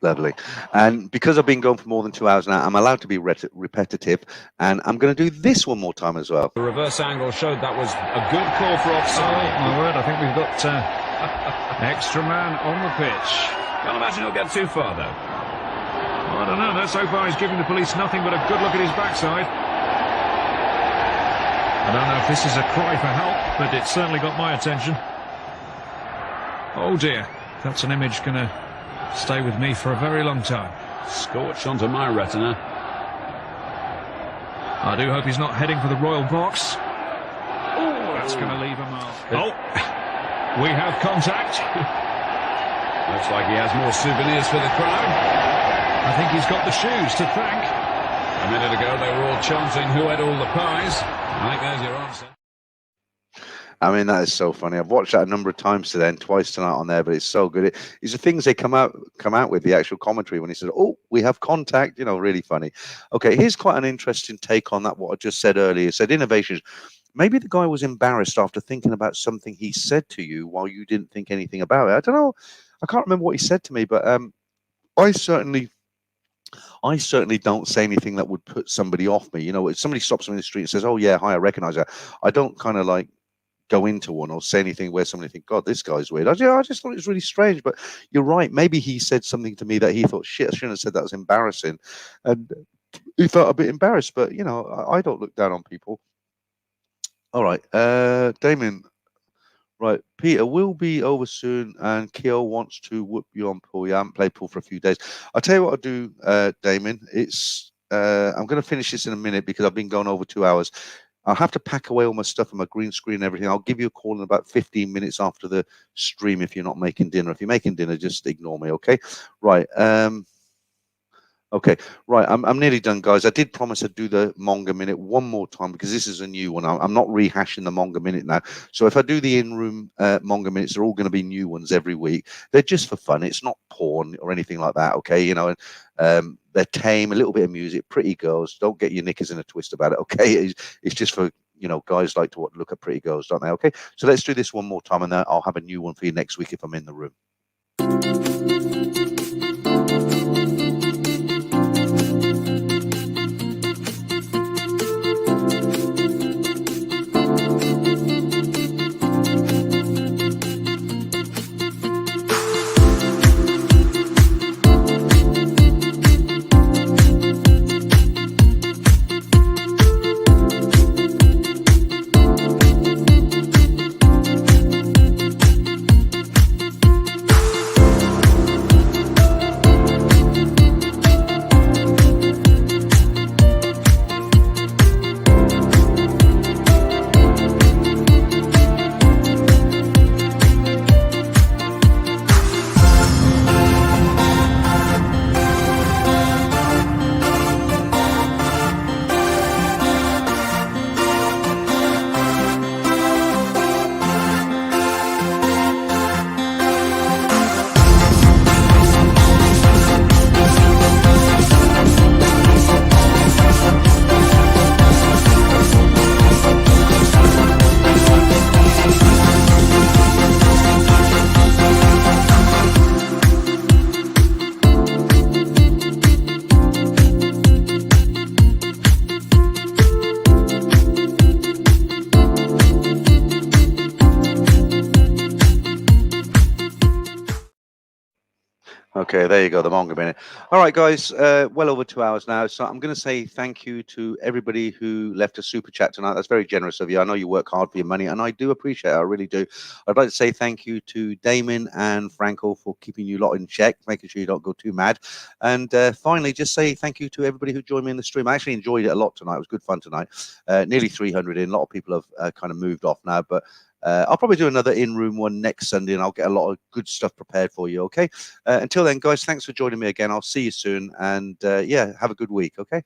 Lovely. And because I've been going for more than 2 hours now, I'm allowed to be repetitive, and I'm going to do this one more time as well. The reverse angle showed that was a good call for offside. Oh, my word, I think we've got extra man on the pitch. Can't imagine he'll get too far, though. I don't know. So far, he's giving the police nothing but a good look at his backside. I don't know if this is a cry for help, but it certainly got my attention. Oh, dear. That's an image going to stay with me for a very long time. Scorch onto my retina. I do hope he's not heading for the royal box. Oh, that's going to leave a mark. Oh, we have contact. Looks like he has more souvenirs for the crowd. I think he's got the shoes to thank. A minute ago, they were all chanting who had all the pies. I think there's your answer. I mean, that is so funny. I've watched that a number of times today and twice tonight on there, but it's so good. It's the things they come out with, the actual commentary, when he says, oh, we have contact, really funny. Okay, here's quite an interesting take on that, what I just said earlier. It said innovations. Maybe the guy was embarrassed after thinking about something he said to you while you didn't think anything about it. I don't know. I can't remember what he said to me, but I certainly don't say anything that would put somebody off me. If somebody stops me in the street and says, oh, yeah, hi, I recognize that, I don't kind of like go into one or say anything where somebody think, God, this guy's weird. I just thought it was really strange. But you're right. Maybe he said something to me that he thought, shit, I shouldn't have said, that was embarrassing. And he felt a bit embarrassed. But, I don't look down on people. All right. Damien. Right. Peter, we'll be over soon. And Keo wants to whoop you on pool. You haven't played pool for a few days. I'll tell you what I'll do, Damien. I'm going to finish this in a minute because I've been going over 2 hours. I'll have to pack away all my stuff and my green screen and everything. I'll give you a call in about 15 minutes after the stream if you're not making dinner. If you're making dinner, just ignore me, okay? Right. Okay, right. I'm nearly done, guys. I did promise I'd do the Manga Minute one more time because this is a new one. I'm not rehashing the Manga Minute now. So if I do the in-room Manga Minutes, they're all going to be new ones every week. They're just for fun. It's not porn or anything like that, okay? You know, and they're tame, a little bit of music, pretty girls. Don't get your knickers in a twist about it, okay? It's just for, you know, guys like to look at pretty girls, don't they? Okay, so let's do this one more time and then I'll have a new one for you next week if I'm in the room. Okay, there you go, the Manga Minute. All right, guys, well over 2 hours now. So I'm going to say thank you to everybody who left a super chat tonight. That's very generous of you. I know you work hard for your money, and I do appreciate it. I really do. I'd like to say thank you to Damon and Franco for keeping you lot in check, making sure you don't go too mad. And finally, just say thank you to everybody who joined me in the stream. I actually enjoyed it a lot tonight. It was good fun tonight. Nearly 300 in. A lot of people have kind of moved off now, but I'll probably do another in-room one next Sunday, and I'll get a lot of good stuff prepared for you, okay? Until then, guys, thanks for joining me again. I'll see you soon, and yeah, have a good week, okay?